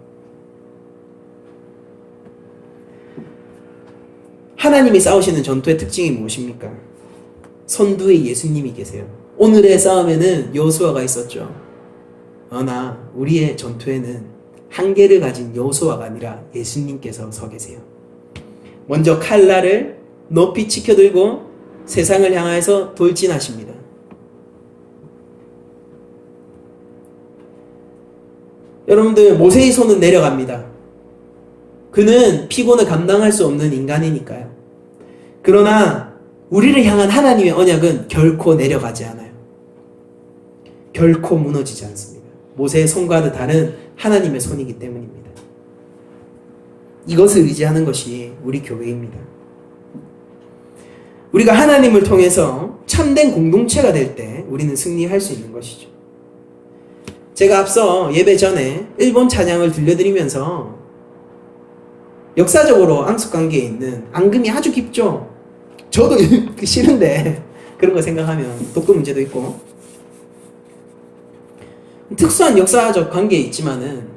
하나님이 싸우시는 전투의 특징이 무엇입니까? 선두에 예수님이 계세요. 오늘의 싸움에는 여호수아가 있었죠. 그러나 우리의 전투에는 한계를 가진 여호수아가 아니라 예수님께서 서 계세요. 먼저 칼날을 높이 치켜들고 세상을 향해서 돌진하십니다. 여러분들, 모세의 손은 내려갑니다. 그는 피곤을 감당할 수 없는 인간이니까요. 그러나 우리를 향한 하나님의 언약은 결코 내려가지 않아요. 결코 무너지지 않습니다. 모세의 손과는 다른 하나님의 손이기 때문입니다. 이것을 의지하는 것이 우리 교회입니다. 우리가 하나님을 통해서 참된 공동체가 될 때 우리는 승리할 수 있는 것이죠. 제가 앞서 예배 전에 일본 찬양을 들려드리면서 역사적으로 앙숙관계에 있는 앙금이 아주 깊죠. 저도 싫은데 그런 거 생각하면 독도 문제도 있고 특수한 역사적 관계에 있지만은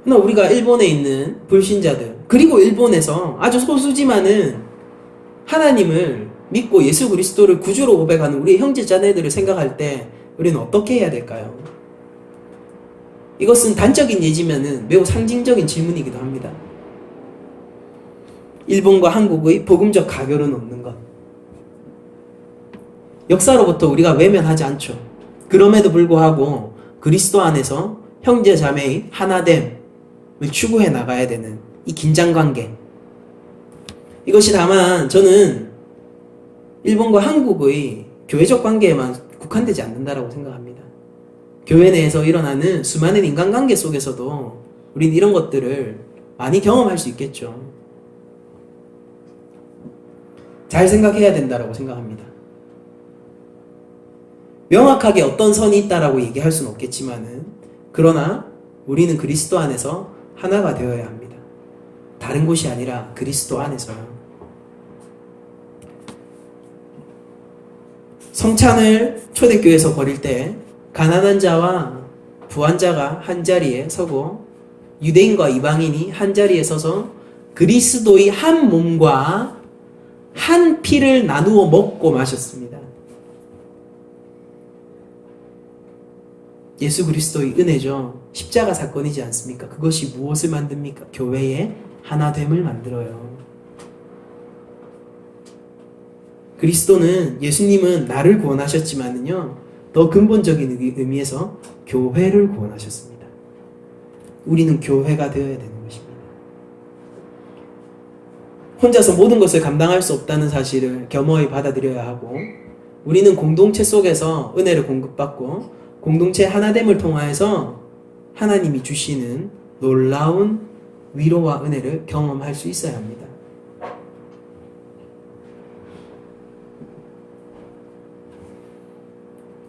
우리가 일본에 있는 불신자들 그리고 일본에서 아주 소수지만은 하나님을 믿고 예수 그리스도를 구주로 고백하는 우리 형제 자매들을 생각할 때 우리는 어떻게 해야 될까요? 이것은 단적인 예지면은 매우 상징적인 질문이기도 합니다. 일본과 한국의 복음적 가교를 놓는 것. 역사로부터 우리가 외면하지 않죠. 그럼에도 불구하고 그리스도 안에서 형제 자매의 하나됨을 추구해 나가야 되는 이 긴장관계. 이것이 다만 저는 일본과 한국의 교회적 관계에만 국한되지 않는다라고 생각합니다. 교회 내에서 일어나는 수많은 인간관계 속에서도 우리는 이런 것들을 많이 경험할 수 있겠죠. 잘 생각해야 된다라고 생각합니다. 명확하게 어떤 선이 있다라고 얘기할 수는 없겠지만은 그러나 우리는 그리스도 안에서 하나가 되어야 합니다. 다른 곳이 아니라 그리스도 안에서요. 성찬을 초대교회에서 벌일 때 가난한 자와 부한 자가 한 자리에 서고 유대인과 이방인이 한 자리에 서서 그리스도의 한 몸과 한 피를 나누어 먹고 마셨습니다. 예수 그리스도의 은혜죠. 십자가 사건이지 않습니까? 그것이 무엇을 만듭니까? 교회의 하나됨을 만들어요. 그리스도는 예수님은 나를 구원하셨지만은요, 더 근본적인 의미에서 교회를 구원하셨습니다. 우리는 교회가 되어야 되는 것입니다. 혼자서 모든 것을 감당할 수 없다는 사실을 겸허히 받아들여야 하고 우리는 공동체 속에서 은혜를 공급받고 공동체 하나됨을 통하여서 하나님이 주시는 놀라운 위로와 은혜를 경험할 수 있어야 합니다.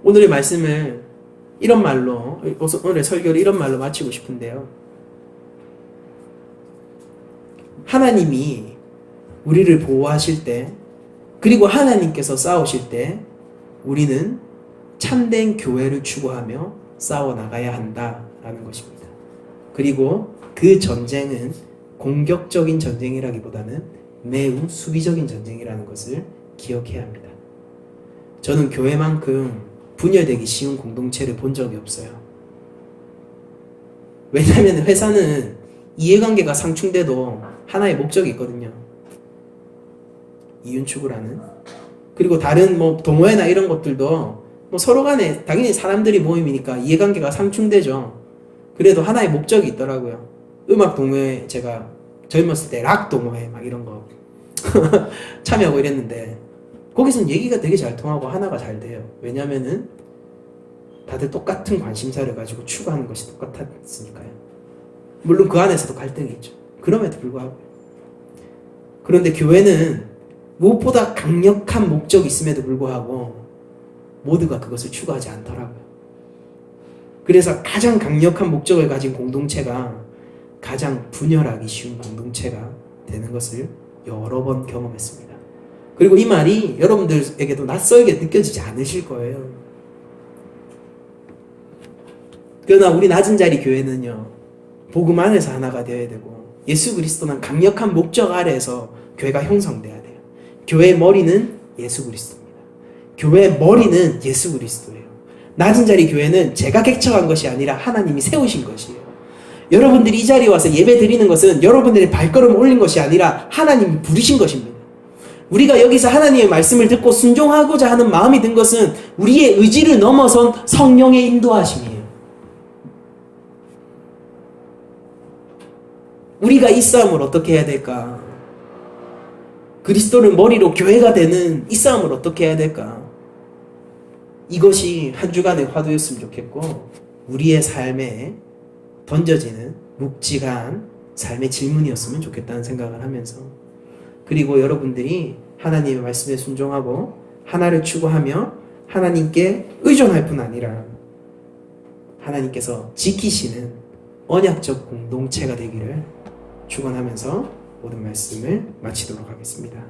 오늘의 말씀을 이런 말로, 오늘의 설교를 이런 말로 마치고 싶은데요. 하나님이 우리를 보호하실 때, 그리고 하나님께서 싸우실 때, 우리는 참된 교회를 추구하며 싸워나가야 한다라는 것입니다. 그리고 그 전쟁은 공격적인 전쟁이라기보다는 매우 수비적인 전쟁이라는 것을 기억해야 합니다. 저는 교회만큼 분열되기 쉬운 공동체를 본 적이 없어요. 왜냐하면 회사는 이해관계가 상충돼도 하나의 목적이 있거든요. 이윤 추구라는. 그리고 다른 동호회나 이런 것들도 서로 간에 당연히 사람들이 모임이니까 이해관계가 상충되죠. 그래도 하나의 목적이 있더라고요. 음악 동호회, 제가 젊었을 때 락 동호회 막 이런 거 참여하고 이랬는데 거기서는 얘기가 되게 잘 통하고 하나가 잘 돼요. 왜냐면은 다들 똑같은 관심사를 가지고 추구하는 것이 똑같았으니까요. 물론 그 안에서도 갈등이 있죠. 그럼에도 불구하고. 그런데 교회는 무엇보다 강력한 목적이 있음에도 불구하고 모두가 그것을 추구하지 않더라고요. 그래서 가장 강력한 목적을 가진 공동체가 가장 분열하기 쉬운 공동체가 되는 것을 여러 번 경험했습니다. 그리고 이 말이 여러분들에게도 낯설게 느껴지지 않으실 거예요. 그러나 우리 낮은 자리 교회는요, 복음 안에서 하나가 되어야 되고 예수 그리스도는 강력한 목적 아래에서 교회가 형성돼야 돼요. 교회의 머리는 예수 그리스도입니다. 교회의 머리는 예수 그리스도예요. 낮은 자리 교회는 제가 개척한 것이 아니라 하나님이 세우신 것이에요. 여러분들이 이 자리에 와서 예배 드리는 것은 여러분들의 발걸음을 올린 것이 아니라 하나님이 부르신 것입니다. 우리가 여기서 하나님의 말씀을 듣고 순종하고자 하는 마음이 든 것은 우리의 의지를 넘어선 성령의 인도하심이에요. 우리가 이 싸움을 어떻게 해야 될까? 그리스도를 머리로 교회가 되는 이 싸움을 어떻게 해야 될까? 이것이 한 주간의 화두였으면 좋겠고 우리의 삶에 던져지는 묵직한 삶의 질문이었으면 좋겠다는 생각을 하면서, 그리고 여러분들이 하나님의 말씀에 순종하고 하나를 추구하며 하나님께 의존할 뿐 아니라 하나님께서 지키시는 언약적 공동체가 되기를 축원하면서 모든 말씀을 마치도록 하겠습니다.